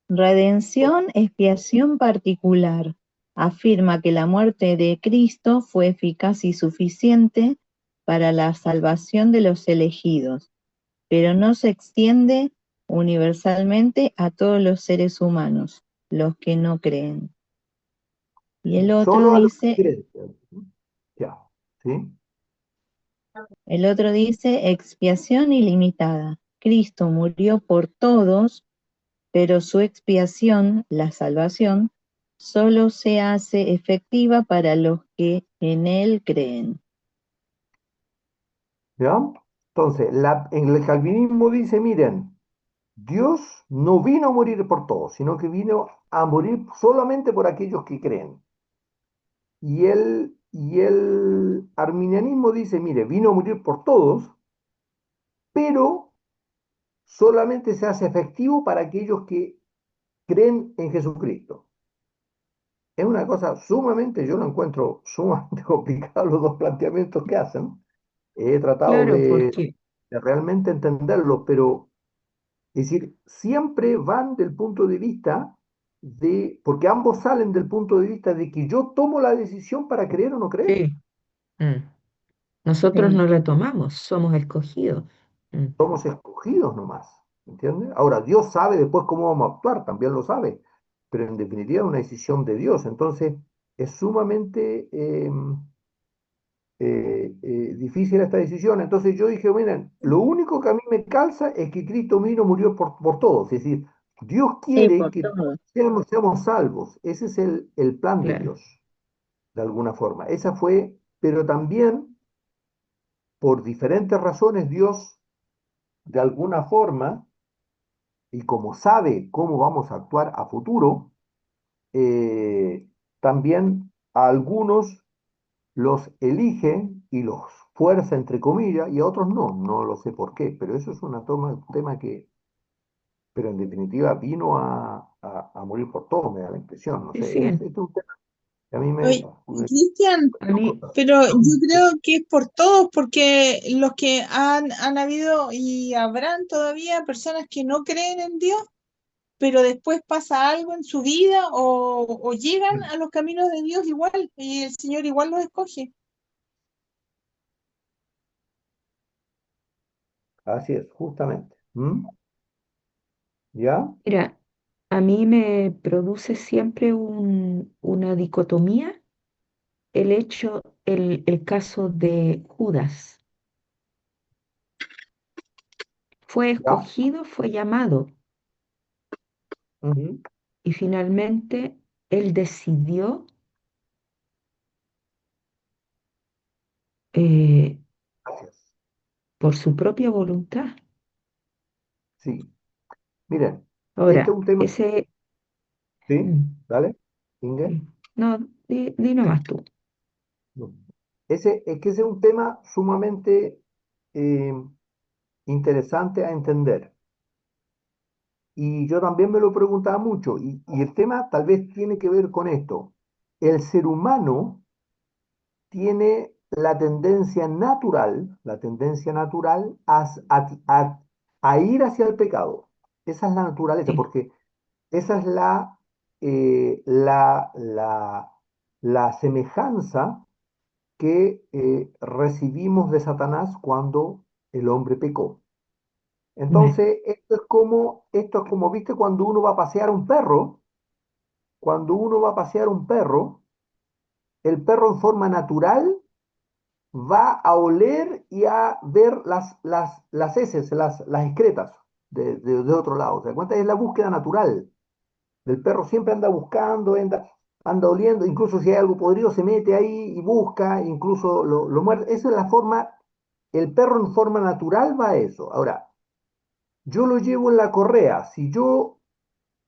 Redención, expiación particular. Afirma que la muerte de Cristo fue eficaz y suficiente para la salvación de los elegidos, pero no se extiende universalmente a todos los seres humanos, los que no creen. Y Solo a los que creen. Ya, ¿sí? el otro dice expiación ilimitada. Cristo murió por todos, pero su expiación, la salvación, solo se hace efectiva para los que en él creen. ¿Ya? Entonces, en el calvinismo dice, miren, Dios no vino a morir por todos, sino que vino a morir solamente por aquellos que creen. Y el arminianismo dice, mire, vino a morir por todos, pero solamente se hace efectivo para aquellos que creen en Jesucristo. Es una cosa sumamente, yo lo encuentro sumamente complicado los dos planteamientos que hacen. He tratado Claro, de realmente entenderlo, pero es decir, siempre van del punto de vista porque ambos salen del punto de vista de que yo tomo la decisión para creer o no creer. sí, mm, nosotros Sí, no la tomamos, somos escogidos. Mm, Somos escogidos nomás, ¿entiendes? Ahora, Dios sabe después cómo vamos a actuar, también lo sabe, pero en definitiva es una decisión de Dios. Entonces, es sumamente difícil esta decisión. Entonces yo dije, miren, lo único que a mí me calza es que Cristo vino, murió por todos. Es decir, Dios sí, quiere por que todo. seamos salvos. Ese es el plan de claro, Dios, de alguna forma. Esa fue, pero también, por diferentes razones, Dios, de alguna forma, y como sabe cómo vamos a actuar a futuro, eh, también a algunos los elige y los fuerza, entre comillas, y a otros no lo sé por qué, pero eso es un tema que, pero en definitiva vino a morir por todo, me da la impresión, no sí, sé, sí. es un tema que a mí Oye, Cristian, A mí, pero yo Sí, creo que es por todos, porque los que han habido y habrán todavía personas que no creen en Dios, pero después pasa algo en su vida o llegan a los caminos de Dios igual, y el Señor igual los escoge. así es, justamente. ¿Mm? ¿Ya? mira, a mí me produce siempre una dicotomía el caso de Judas. Fue ¿Ya? escogido, fue llamado Ujú. y finalmente él decidió eh, Gracias. por su propia voluntad. Sí, miren, este es Ahora, un tema, ese... ¿sí? mm, ¿Dale? Inge. sí. No, di nomás tú. No. Ese es un tema sumamente eh, interesante a entender. Y yo también me lo preguntaba mucho, y el tema tal vez tiene que ver con esto. El ser humano tiene la tendencia natural a ir hacia el pecado. Esa es la naturaleza, Sí, porque esa es la semejanza que recibimos de Satanás cuando el hombre pecó. me- Entonces, esto es como, viste, cuando uno va a pasear un perro, cuando uno va a pasear un perro, el perro en forma natural va a oler y a ver las heces, las excretas de otro lado. ¿Se da cuenta? Es la búsqueda natural del perro, siempre anda buscando, anda. anda oliendo, incluso si hay algo podrido se mete ahí y busca, incluso lo muerde. Esa es la forma, el perro en forma natural va a eso. Ahora, yo lo llevo en la correa, si yo,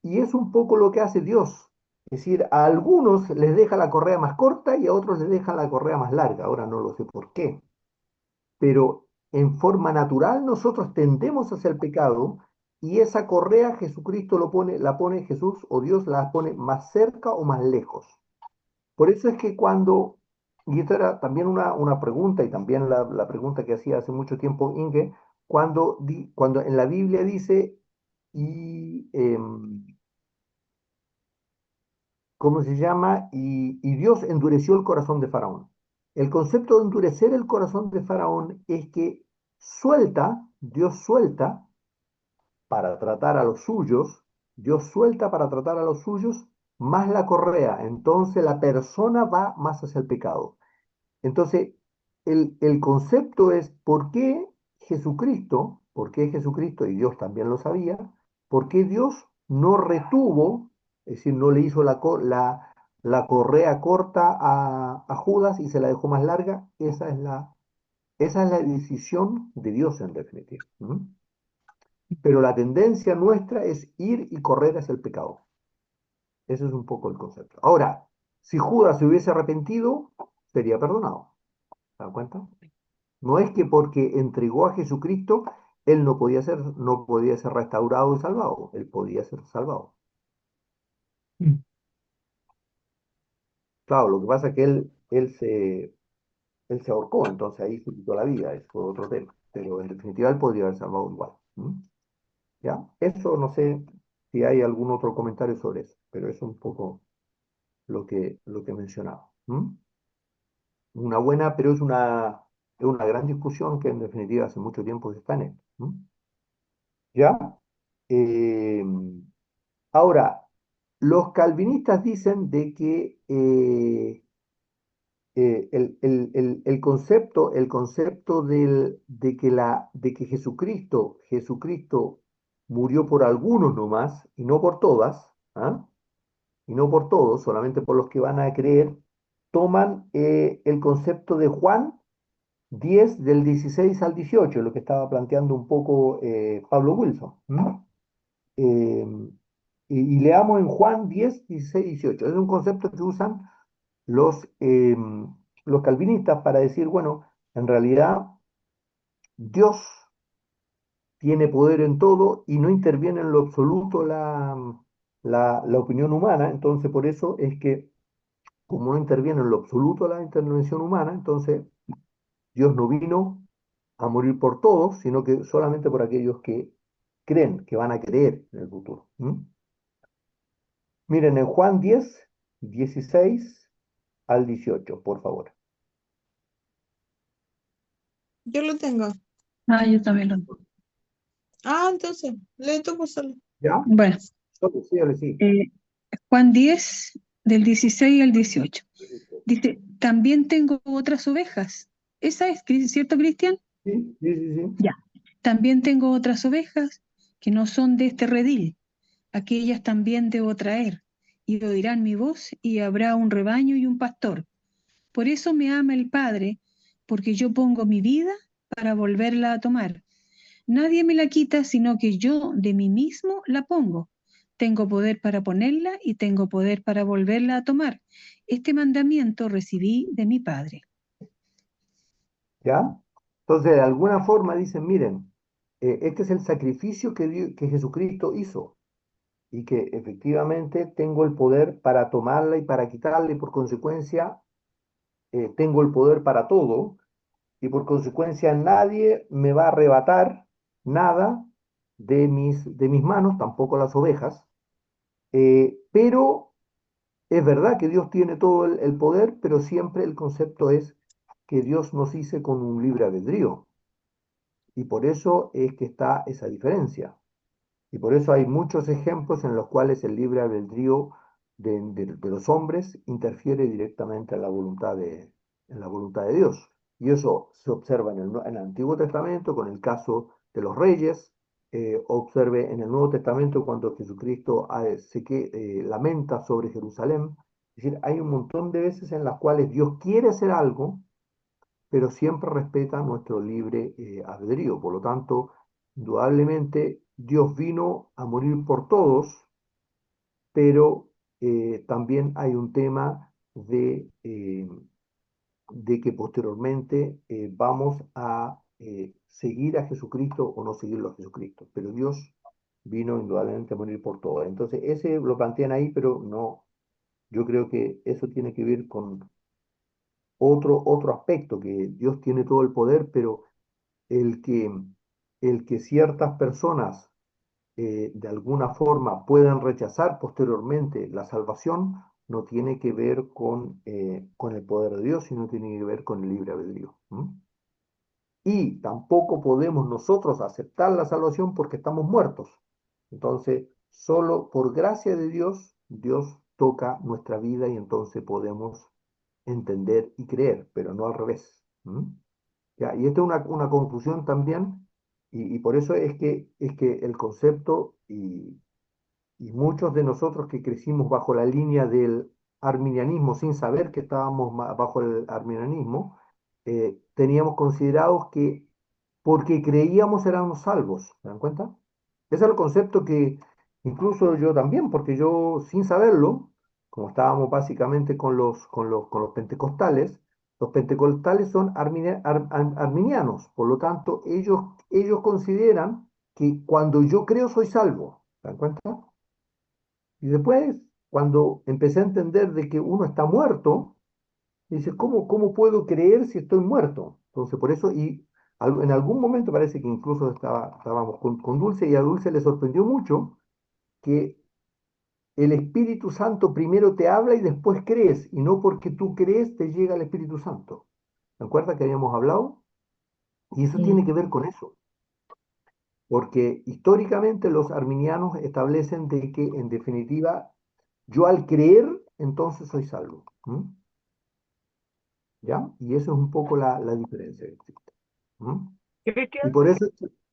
y es un poco lo que hace Dios. Es decir, a algunos les deja la correa más corta y a otros les deja la correa más larga. Ahora no lo sé por qué, pero en forma natural nosotros tendemos hacia el pecado y esa correa Jesucristo la pone Jesús o Dios la pone más cerca o más lejos. Por eso es que cuando, y esto era también una pregunta y también la pregunta que hacía hace mucho tiempo Inge, cuando en la Biblia dice, y, ¿cómo se llama? Y Dios endureció el corazón de Faraón. El concepto de endurecer el corazón de Faraón es que Dios suelta para tratar a los suyos, Dios suelta para tratar a los suyos más la correa, entonces la persona va más hacia el pecado. Entonces, el concepto es por qué Jesucristo, y Dios también lo sabía, por qué Dios no retuvo, es decir, no le hizo la correa corta a Judas y se la dejó más larga. Esa es la decisión de Dios en definitiva. ¿Mm? Pero la tendencia nuestra es ir y correr hacia el pecado. Ese es un poco el concepto. Ahora, si Judas se hubiese arrepentido, sería perdonado. ¿Se dan cuenta? No es que porque entregó a Jesucristo, él no podía ser restaurado y salvado. Él podía ser salvado. Mm. Claro, lo que pasa es que él se ahorcó, entonces ahí se quitó la vida, eso fue otro tema. Pero en definitiva él podría haber salvado igual. ¿Mm? ¿Ya? Eso no sé si hay algún otro comentario sobre eso, pero eso es un poco lo que mencionaba. ¿Mm? Pero es una gran discusión que en definitiva hace mucho tiempo se está en él. ¿Mm? ¿Ya? Eh, Ahora, los calvinistas dicen de que el concepto de que Jesucristo murió por algunos nomás y no por todas, ¿ah? Y no por todos, solamente por los que van a creer, toman el concepto de Juan 10 del 16 al 18, lo que estaba planteando un poco Pablo Wilson. ¿M? Eh, y leamos en Juan 10, 16, 18. Es un concepto que usan los, eh, los calvinistas para decir, bueno, en realidad Dios tiene poder en todo y no interviene en lo absoluto la opinión humana, entonces por eso es que como no interviene en lo absoluto la intervención humana, entonces Dios no vino a morir por todos, sino que solamente por aquellos que creen, que van a creer en el futuro. ¿Mm? Miren, en Juan 10, 16 al 18, por favor. Yo lo tengo. Yo también lo. Entonces, lee tú, pues, solo. ¿Ya? Bueno, Sí. eh, Juan 10, del 16 al 18. Dice, también tengo otras ovejas. ¿Esa es cierto, Cristian? Sí, sí, sí, sí. Ya. También tengo otras ovejas que no son de este redil. Aquellas también debo traer. Y oirán mi voz y habrá un rebaño y un pastor. Por eso me ama el Padre, porque yo pongo mi vida para volverla a tomar. Nadie me la quita, sino que yo de mí mismo la pongo. Tengo poder para ponerla y tengo poder para volverla a tomar. Este mandamiento recibí de mi Padre. ¿Ya? Entonces, de alguna forma dicen, miren, este es el sacrificio que Jesucristo hizo y que efectivamente tengo el poder para tomarla y para quitarla y por consecuencia tengo el poder para todo y por consecuencia nadie me va a arrebatar nada de mis manos, tampoco las ovejas, pero es verdad que Dios tiene todo el poder, pero siempre el concepto es que Dios nos hizo con un libre albedrío. Y por eso es que está esa diferencia. Y por eso hay muchos ejemplos en los cuales el libre albedrío de los hombres interfiere directamente en la voluntad de Dios. Y eso se observa en el Antiguo Testamento con el caso de los reyes, observe en el Nuevo Testamento cuando Jesucristo lamenta sobre Jerusalén, Es decir, hay un montón de veces en las cuales Dios quiere hacer algo, pero siempre respeta nuestro libre albedrío. Por lo tanto, indudablemente Dios vino a morir por todos, pero también hay un tema de que posteriormente vamos a seguir a Jesucristo o no seguirlo a Jesucristo. Pero Dios vino indudablemente a morir por todos. Entonces, ese lo plantean ahí, pero no, yo creo que eso tiene que ver con otro aspecto, que Dios tiene todo el poder, pero el que, el que ciertas personas de alguna forma puedan rechazar posteriormente la salvación no tiene que ver con el poder de Dios, sino tiene que ver con el libre albedrío. Y tampoco podemos nosotros aceptar la salvación porque estamos muertos. Entonces, solo por gracia de Dios, Dios toca nuestra vida y entonces podemos entender y creer, pero no al revés. ¿Ya? Y esto es una confusión también, y por eso es que el concepto, y muchos de nosotros que crecimos bajo la línea del arminianismo sin saber que estábamos bajo el arminianismo, teníamos considerados que porque creíamos éramos salvos. ¿Se dan cuenta? Ese es el concepto que incluso yo también, porque yo sin saberlo, como estábamos básicamente con los los pentecostales son arminianos, por lo tanto ellos consideran que cuando yo creo soy salvo. ¿Se dan cuenta? Y después, cuando empecé a entender de que uno está muerto, dice, ¿cómo puedo creer si estoy muerto? Entonces, por eso, y en algún momento parece que incluso estábamos con Dulce, y a Dulce le sorprendió mucho que el Espíritu Santo primero te habla y después crees, y no porque tú crees te llega el Espíritu Santo. ¿Te acuerdas que habíamos hablado? Y eso Sí, tiene que ver con eso, porque históricamente los arminianos establecen de que, en definitiva, yo al creer, entonces soy salvo. ¿Ya? Y eso es un poco la diferencia que existe. Y Cristian, por eso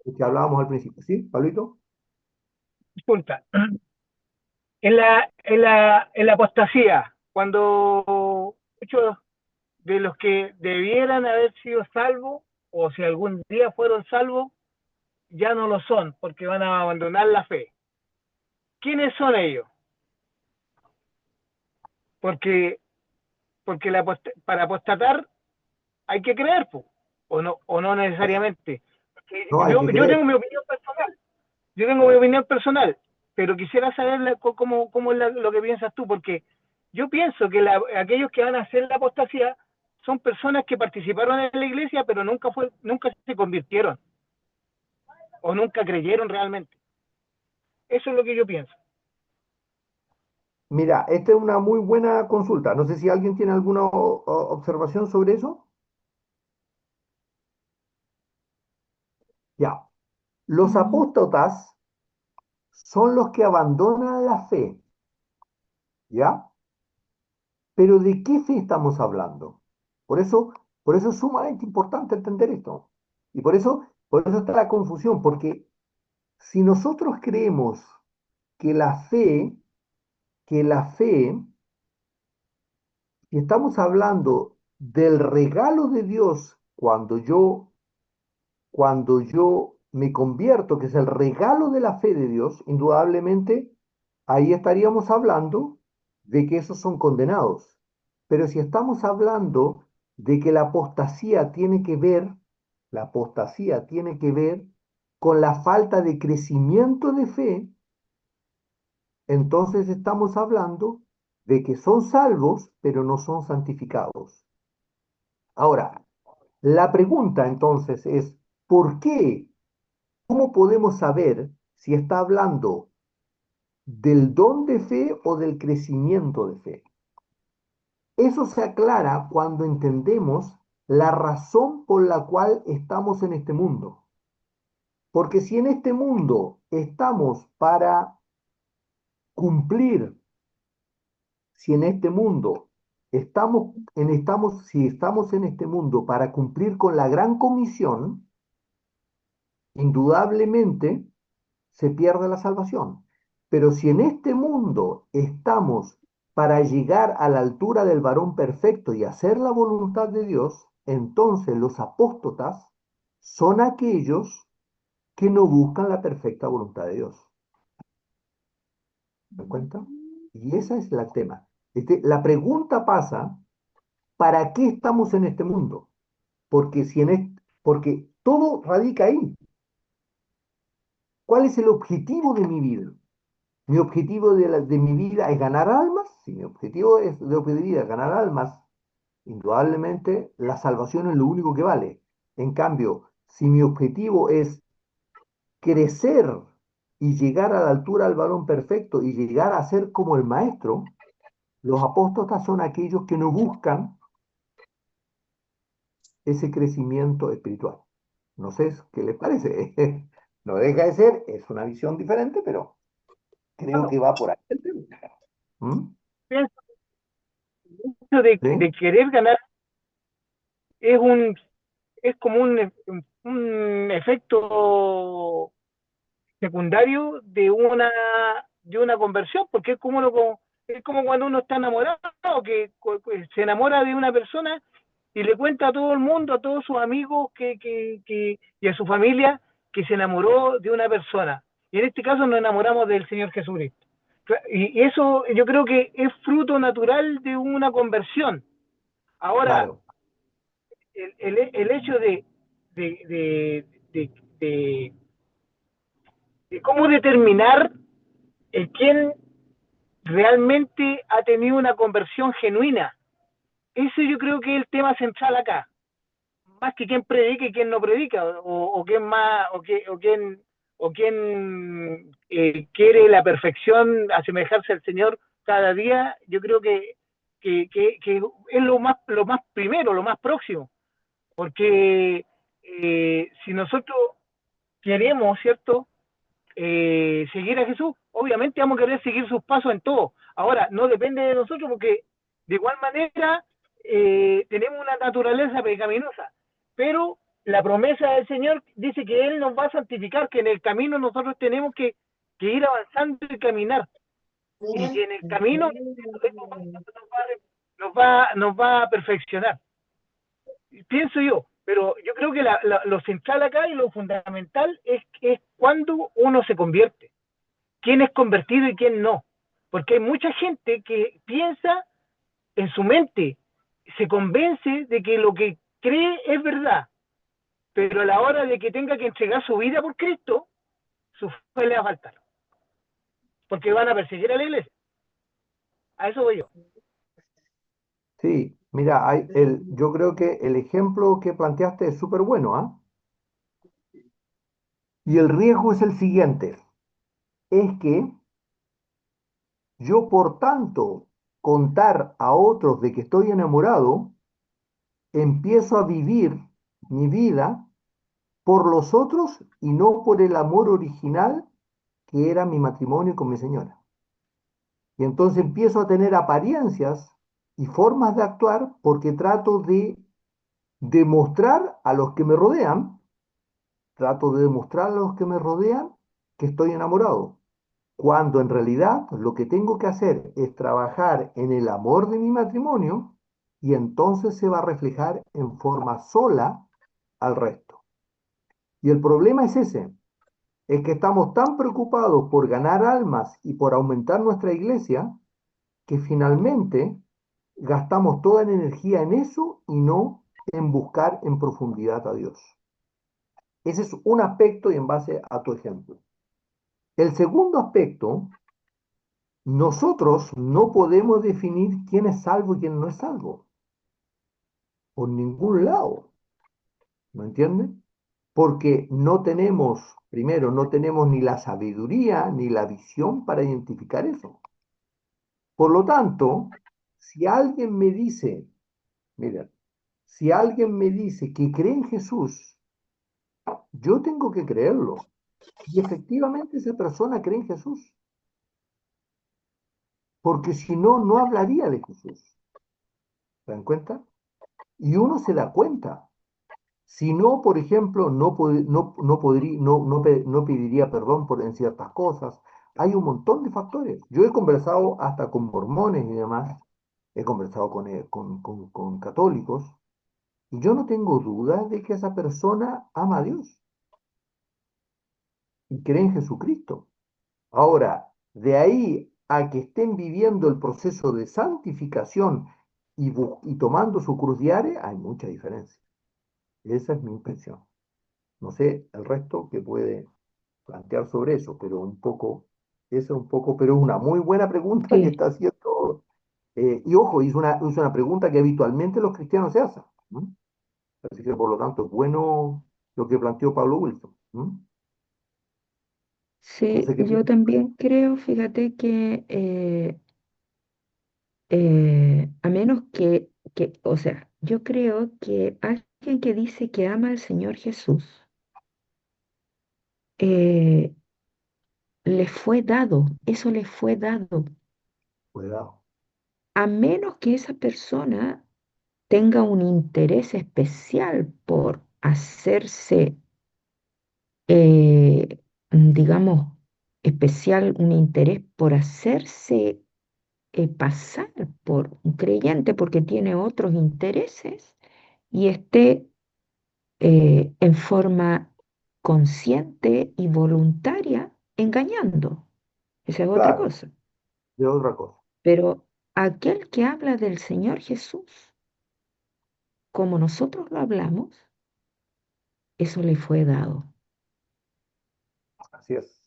es que hablábamos al principio. ¿Sí, Pablito? disculpa, en la apostasía, cuando muchos de los que debieran haber sido salvos, o si algún día fueron salvos, ya no lo son, porque van a abandonar la fe. ¿Quiénes son ellos? Porque, porque para apostatar hay que creer, po, o no necesariamente. Porque No, hay que yo creer. tengo mi opinión personal, yo tengo mi opinión personal, pero quisiera saber cómo es lo que piensas tú, porque yo pienso que aquellos que van a hacer la apostasía son personas que participaron en la iglesia, pero nunca se convirtieron o nunca creyeron realmente. Eso es lo que yo pienso. Mira, esta es una muy buena consulta. No sé si alguien tiene alguna observación sobre eso. Ya. Los apóstatas son los que abandonan la fe. ¿Ya? Pero ¿de qué fe estamos hablando? Por eso, por eso es sumamente importante entender esto. Y por eso está la confusión, porque si nosotros creemos que la fe, que la fe, y estamos hablando del regalo de Dios cuando yo me convierto, que es el regalo de la fe de Dios, indudablemente ahí estaríamos hablando de que esos son condenados. Pero si estamos hablando de que la apostasía tiene que ver con la falta de crecimiento de fe, entonces estamos hablando de que son salvos, pero no son santificados. Ahora, la pregunta entonces es, ¿por qué? ¿Cómo podemos saber si está hablando del don de fe o del crecimiento de fe? Eso se aclara cuando entendemos la razón por la cual estamos en este mundo. Porque si en este mundo estamos para cumplir, si en este mundo si estamos en este mundo para cumplir con la gran comisión, indudablemente se pierde la salvación. Pero si en este mundo estamos para llegar a la altura del varón perfecto y hacer la voluntad de Dios, entonces los apóstatas son aquellos que no buscan la perfecta voluntad de Dios. ¿Me dan cuenta? Y ese es el tema. La pregunta pasa, ¿para qué estamos en este mundo? Porque, porque todo radica ahí. ¿Cuál es el objetivo de mi vida? ¿Mi objetivo de mi vida es ganar almas? Si mi objetivo de vida es ganar almas, indudablemente la salvación es lo único que vale. En cambio, si mi objetivo es crecer y llegar a la altura del varón perfecto y llegar a ser como el maestro, los apóstotas son aquellos que no buscan ese crecimiento espiritual. No sé qué les parece. No deja de ser, es una visión diferente, pero creo que va por ahí el tema. ¿Mm? Pienso que ¿Sí? de querer ganar es como un efecto secundario de una conversión, porque es como cuando uno está enamorado, que se enamora de una persona y le cuenta a todo el mundo, a todos sus amigos y a su familia que se enamoró de una persona. Y en este caso nos enamoramos del Señor Jesucristo. Y eso yo creo que es fruto natural de una conversión. Ahora, Claro, el hecho de, de, de, de, de cómo determinar quién realmente ha tenido una conversión genuina. Ese yo creo que es el tema central acá. Más que quién predica y quién no predica, o quién más, o quién quiere la perfección, asemejarse al Señor cada día, yo creo que es lo más primero, lo más próximo. Porque si nosotros queremos, ¿cierto? Seguir a Jesús, obviamente vamos a querer seguir sus pasos en todo. Ahora, no depende de nosotros porque de igual manera tenemos una naturaleza pecaminosa, pero la promesa del Señor dice que Él nos va a santificar, que en el camino nosotros tenemos que ir avanzando y caminar, y que en el camino nos va a perfeccionar. Pienso yo, pero yo creo que lo central acá y lo fundamental es cuando uno se convierte, quién es convertido y quién no, porque hay mucha gente que piensa en su mente, se convence de que lo que cree es verdad, pero a la hora de que tenga que entregar su vida por Cristo, su fe le va a faltar, porque van a perseguir a la iglesia. A eso voy yo. sí, mira, yo creo que el ejemplo que planteaste es súper bueno, ¿ah? Y el riesgo es el siguiente, es que yo por tanto contar a otros de que estoy enamorado, empiezo a vivir mi vida por los otros y no por el amor original que era mi matrimonio con mi señora. Y entonces empiezo a tener apariencias y formas de actuar porque trato de demostrar a los que me rodean, trato de demostrar a los que me rodean que estoy enamorado, cuando en realidad lo que tengo que hacer es trabajar en el amor de mi matrimonio y entonces se va a reflejar en forma sola al resto. Y el problema es ese, es que estamos tan preocupados por ganar almas y por aumentar nuestra iglesia que finalmente gastamos toda la energía en eso y no en buscar en profundidad a Dios. Ese es un aspecto y en base a tu ejemplo. El segundo aspecto, nosotros no podemos definir quién es salvo y quién no es salvo. Por ningún lado. ¿Me entienden? Porque no tenemos, primero, no tenemos ni la sabiduría ni la visión para identificar eso. Por lo tanto, si alguien me dice, mira, si alguien me dice que cree en Jesús, yo tengo que creerlo. Y efectivamente esa persona cree en Jesús. Porque si no, no hablaría de Jesús. ¿Se dan cuenta? Y uno se da cuenta. Si no, por ejemplo, no pediría perdón en ciertas cosas, Hay un montón de factores. Yo he conversado hasta con mormones y demás, he conversado con católicos, y yo no tengo duda de que esa persona ama a Dios y cree en Jesucristo. Ahora, de ahí a que estén viviendo el proceso de santificación y tomando su cruz diaria, hay mucha diferencia. Esa es mi impresión. No sé el resto que puede plantear sobre eso, pero un poco, eso un poco, pero es una muy buena pregunta que Sí, está haciendo. Y ojo, es una pregunta que habitualmente los cristianos se hacen. ¿M? Así que por lo tanto es bueno lo que planteó Pablo Wilson. ¿M? No sí, sé qué yo piensas. también creo, fíjate que a menos o sea, yo creo que alguien que dice que ama al Señor Jesús, eh, le fue dado, eso le fue dado, Cuidado. a menos que esa persona tenga un interés especial por hacerse, digamos, especial, un interés por hacerse pasar por un creyente porque tiene otros intereses y esté en forma consciente y voluntaria engañando. Esa es otra Claro, cosa. de otra cosa. Pero aquel que habla del Señor Jesús, como nosotros lo hablamos, eso le fue dado. Así es.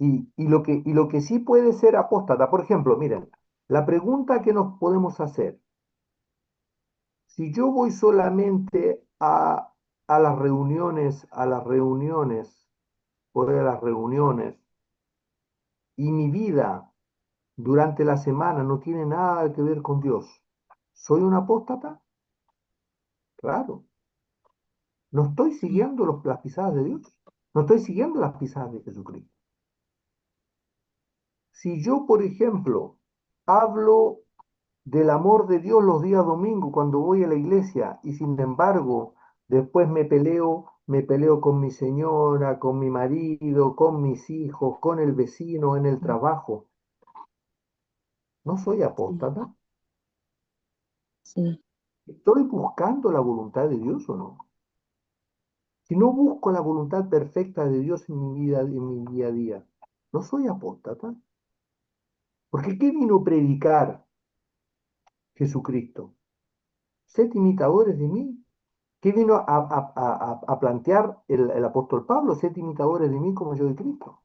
Y lo que sí puede ser apóstata, por ejemplo, miren, la pregunta que nos podemos hacer, si yo voy solamente a las reuniones, voy a las reuniones, y mi vida durante la semana no tiene nada que ver con Dios, ¿soy un apóstata? Claro, no estoy siguiendo las pisadas de Dios, no estoy siguiendo las pisadas de Jesucristo. Si yo, por ejemplo, hablo del amor de Dios los días domingos cuando voy a la iglesia y sin embargo después me peleo con mi señora, con mi marido, con mis hijos, con el vecino, en el trabajo. ¿No soy Sí, apóstata? sí, ¿Estoy buscando la voluntad de Dios o no? Si no busco la voluntad perfecta de Dios en mi vida, en mi día a día, ¿no soy apóstata? Porque ¿qué vino a predicar Jesucristo? Sed imitadores de mí. ¿Qué vino a plantear el apóstol Pablo? Sed imitadores de mí como yo de Cristo.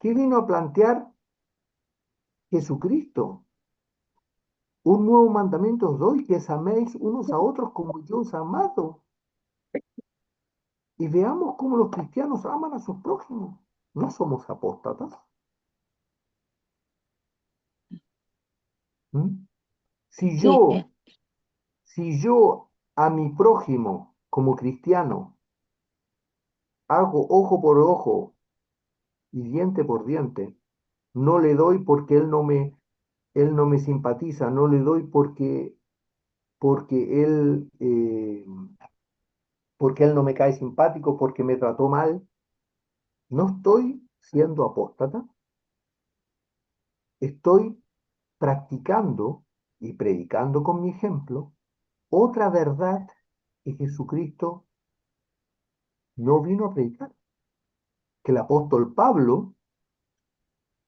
¿Qué vino a plantear Jesucristo? Un nuevo mandamiento os doy, que os améis unos a otros como yo os he amado. Y veamos cómo los cristianos aman a sus prójimos. No somos apóstatas. ¿Mm? Si sí, yo, si yo a mi prójimo como cristiano hago ojo por ojo y diente por diente, no le doy porque él no me simpatiza, no le doy porque porque él no me cae simpático, porque me trató mal. No estoy siendo apóstata, estoy practicando y predicando con mi ejemplo otra verdad que Jesucristo no vino a predicar, que el apóstol Pablo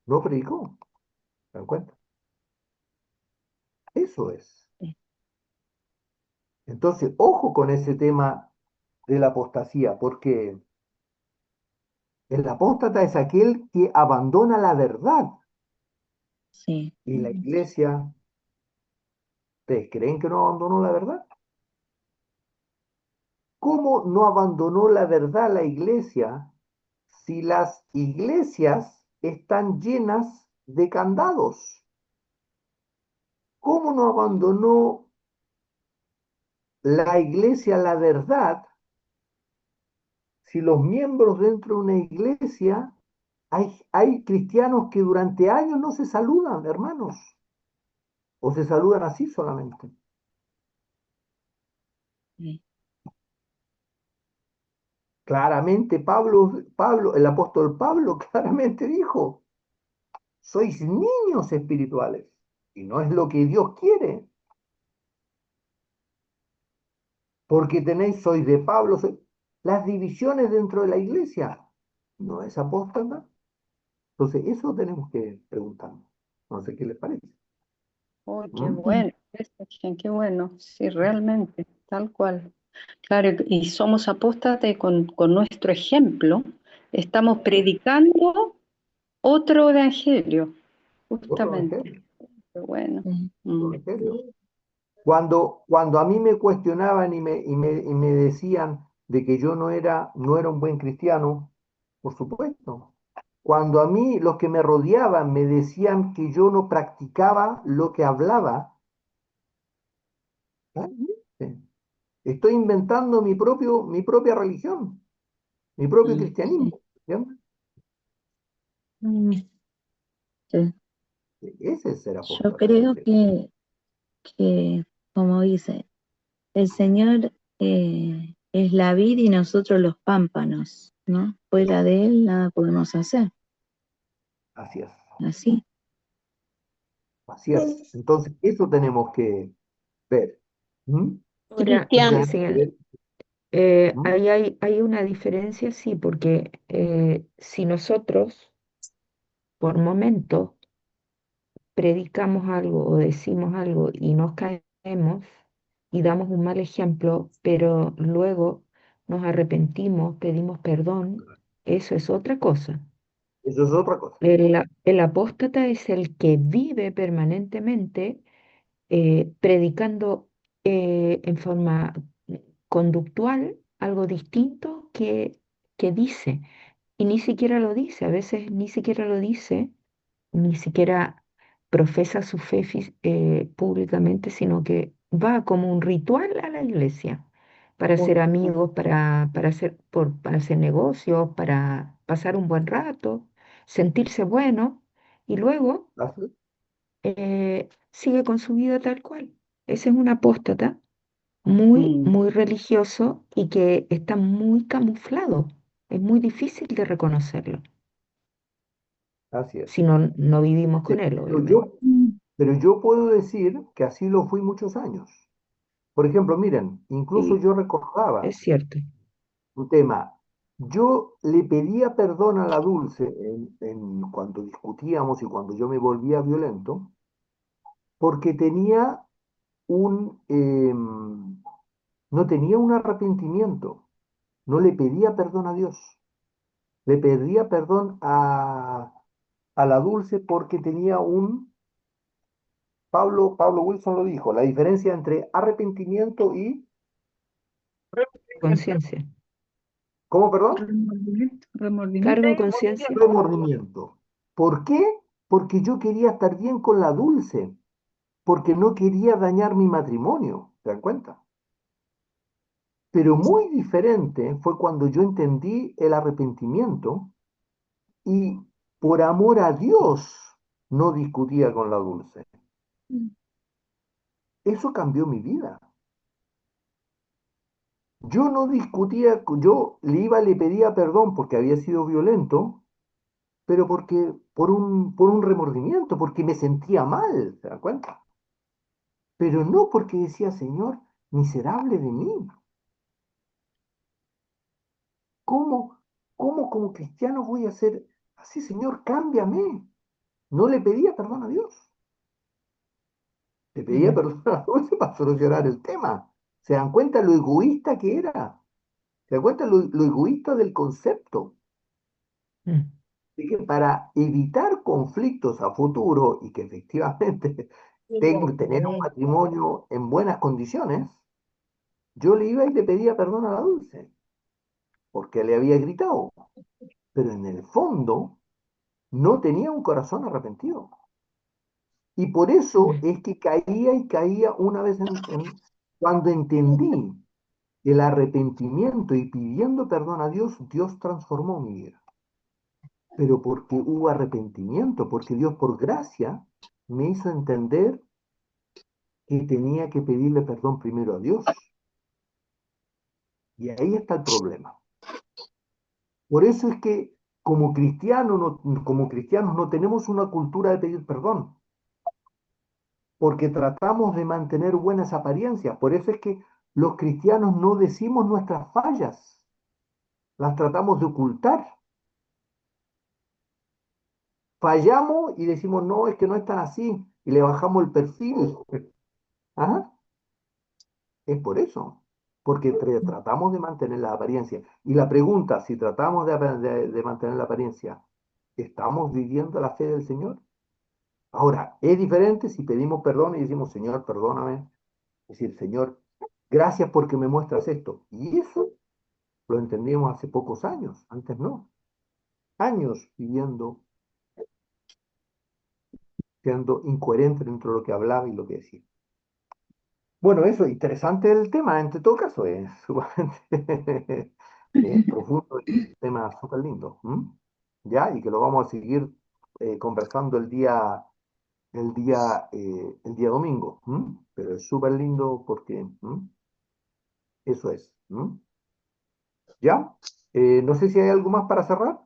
no predicó. ¿Se dan cuenta? Eso es. sí, Entonces, ojo con ese tema de la apostasía, porque el apóstata es aquel que abandona la verdad. sí, Y la iglesia, ¿ustedes creen que no abandonó la verdad? ¿Cómo no abandonó la verdad la iglesia si las iglesias están llenas de candados? ¿Cómo no abandonó la iglesia la verdad si los miembros dentro de una iglesia hay cristianos que durante años no se saludan, hermanos, o se saludan así solamente? sí. Claramente el apóstol Pablo claramente dijo, sois niños espirituales y no es lo que Dios quiere, porque sois de Pablo, las divisiones dentro de la iglesia, ¿no es apóstata? Entonces, eso tenemos que preguntarnos. No sé qué les parece. Uy, qué ¿Mm? bueno, Cristian, qué bueno, sí, realmente, tal cual. Claro, y somos apóstatas con nuestro ejemplo, estamos predicando otro evangelio, Otro justamente. evangelio, Qué bueno. otro Mm. evangelio. Cuando a mí me cuestionaban y me decían de que yo no era un buen cristiano, por supuesto. Cuando a mí los que me rodeaban me decían que yo no practicaba lo que hablaba, ¿ah? Estoy inventando mi propia religión, mi propio Mm, sí, cristianismo. ¿Entiendes? mm, sí. Ese es ser Yo apóstata, yo creo creo. que, como dice, el Señor es la vid y nosotros los pámpanos, ¿no? Fuera de Él nada podemos hacer, Así es, así. así es. Entonces, eso tenemos que ver. ¿Mm? Ahora, Eso Cristian, tenemos que ver. ¿Mm? ahí hay una diferencia, sí, porque si nosotros por momentos predicamos algo o decimos algo y nos caemos y damos un mal ejemplo, pero luego nos arrepentimos, pedimos perdón, eso es otra cosa. Eso es otra cosa. El apóstata es el que vive permanentemente predicando en forma conductual algo distinto que dice. Y ni siquiera lo dice, a veces ni siquiera lo dice, ni siquiera profesa su fe públicamente, sino que va como un ritual a la iglesia para hacer amigos, para hacer negocios, para pasar un buen rato, sentirse bueno y luego Así es. sigue con su vida tal cual. Ese es un apóstata muy, Mm. muy religioso y que está muy camuflado. Es muy difícil de reconocerlo Así es. si no vivimos con Sí, él, Pero obviamente. yo, pero yo puedo decir que así lo fui muchos años. Por ejemplo, miren, incluso Sí, yo recordaba es cierto. un tema. Yo le pedía perdón a la Dulce cuando discutíamos y cuando yo me volvía violento, porque no tenía un arrepentimiento. No le pedía perdón a Dios. Le pedía perdón a la Dulce porque tenía Pablo Wilson lo dijo, la diferencia entre arrepentimiento y, Conciencia. ¿cómo, perdón? Remordimiento. Cargo conciencia. Remordimiento. ¿Por qué? Porque yo quería estar bien con la Dulce, porque no quería dañar mi matrimonio, ¿se dan cuenta? Pero muy diferente fue cuando yo entendí el arrepentimiento y por amor a Dios no discutía con la Dulce. Eso cambió mi vida. Yo no discutía, yo le pedía perdón porque había sido violento, pero por un remordimiento, porque me sentía mal, ¿se da cuenta? Pero no porque decía, Señor, miserable de mí. ¿Cómo, cómo como cristiano voy a ser así, Señor, cámbiame? No le pedía perdón a Dios, le pedía Mm, perdón a Dios para solucionar el tema. ¿Se dan cuenta lo egoísta que era? ¿Se dan cuenta lo egoísta del concepto? mm, Así que para evitar conflictos a futuro y que efectivamente tener un matrimonio en buenas condiciones, yo le iba y le pedía perdón a la Dulce, porque le había gritado, pero en el fondo no tenía un corazón arrepentido. Y por eso mm, es que caía y caía una vez cuando entendí el arrepentimiento y pidiendo perdón a Dios, Dios transformó mi vida. Pero porque hubo arrepentimiento, porque Dios por gracia me hizo entender que tenía que pedirle perdón primero a Dios. Y ahí está el problema. Por eso es que como cristianos no tenemos una cultura de pedir perdón, porque tratamos de mantener buenas apariencias. Por eso es que los cristianos no decimos nuestras fallas, las tratamos de ocultar. Fallamos y decimos, no, es que no es tan así, y le bajamos el perfil. Ajá, es por eso, porque tratamos de mantener la apariencia. Y la pregunta, si tratamos de mantener la apariencia, ¿estamos viviendo la fe del Señor? Ahora, es diferente si pedimos perdón y decimos, Señor, perdóname. Es decir, Señor, gracias porque me muestras esto. Y eso lo entendimos hace pocos años, antes no. Años viviendo, siendo incoherente dentro de lo que hablaba y lo que decía. Bueno, eso, interesante el tema, en todo caso, es sumamente profundo y un tema súper lindo. ¿M? ¿Ya? Y que lo vamos a seguir conversando el día domingo. ¿M? Pero es súper lindo porque eso es. ¿M? ¿Ya? No sé si hay algo más para cerrar,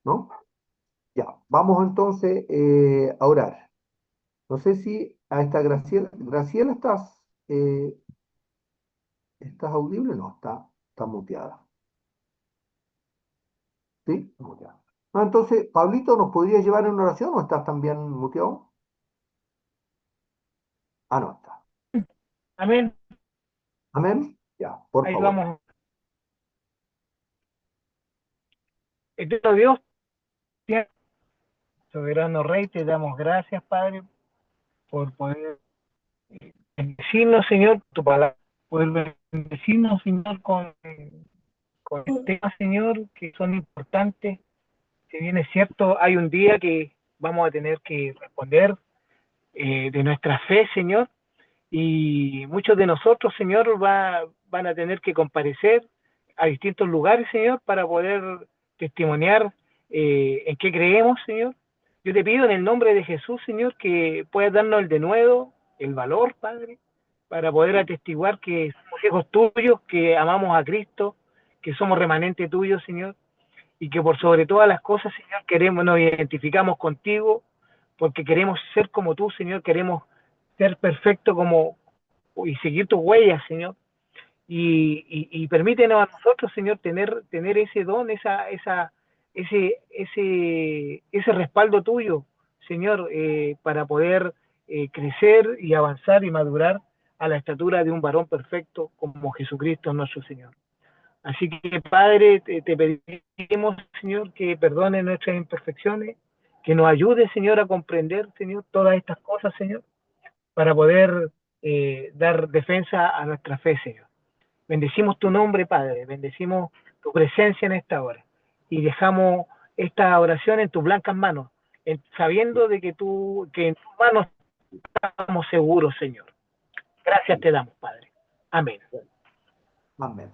¿no? Ya, vamos entonces a orar. No sé si a esta Graciela, ¿estás audible? No, está muteada. ¿Sí? Muteada. No, entonces, Pablito, ¿nos podrías llevar en una oración o estás también muteado? Ah, no está. Amén. Amén. Ya, por Ahí favor. vamos. Eterno Dios, soberano Rey, te damos gracias, Padre, por poder bendecirnos, Señor, tu palabra, poder bendecirnos, Señor, con temas, Señor, que son importantes. Si bien es cierto, hay un día que vamos a tener que responder de nuestra fe, Señor, y muchos de nosotros, Señor, van a tener que comparecer a distintos lugares, Señor, para poder testimoniar en qué creemos, Señor. Yo te pido en el nombre de Jesús, Señor, que puedas darnos el denuedo, el valor, Padre, para poder atestiguar que somos hijos tuyos, que amamos a Cristo, que somos remanente tuyo, Señor, y que por sobre todas las cosas, Señor, nos identificamos contigo, porque queremos ser como tú, Señor, queremos ser perfecto y seguir tus huellas, Señor. Y permítenos a nosotros, Señor, tener ese don, ese respaldo tuyo, Señor, para poder crecer y avanzar y madurar a la estatura de un varón perfecto como Jesucristo nuestro Señor. Así que, Padre, te pedimos, Señor, que perdone nuestras imperfecciones, que nos ayude, Señor, a comprender, Señor, todas estas cosas, Señor, para poder dar defensa a nuestra fe, Señor. Bendecimos tu nombre, Padre, bendecimos tu presencia en esta hora y dejamos esta oración en tus blancas manos, sabiendo de que en tus manos estamos seguros, Señor. Gracias te damos, Padre. Amén. Amén.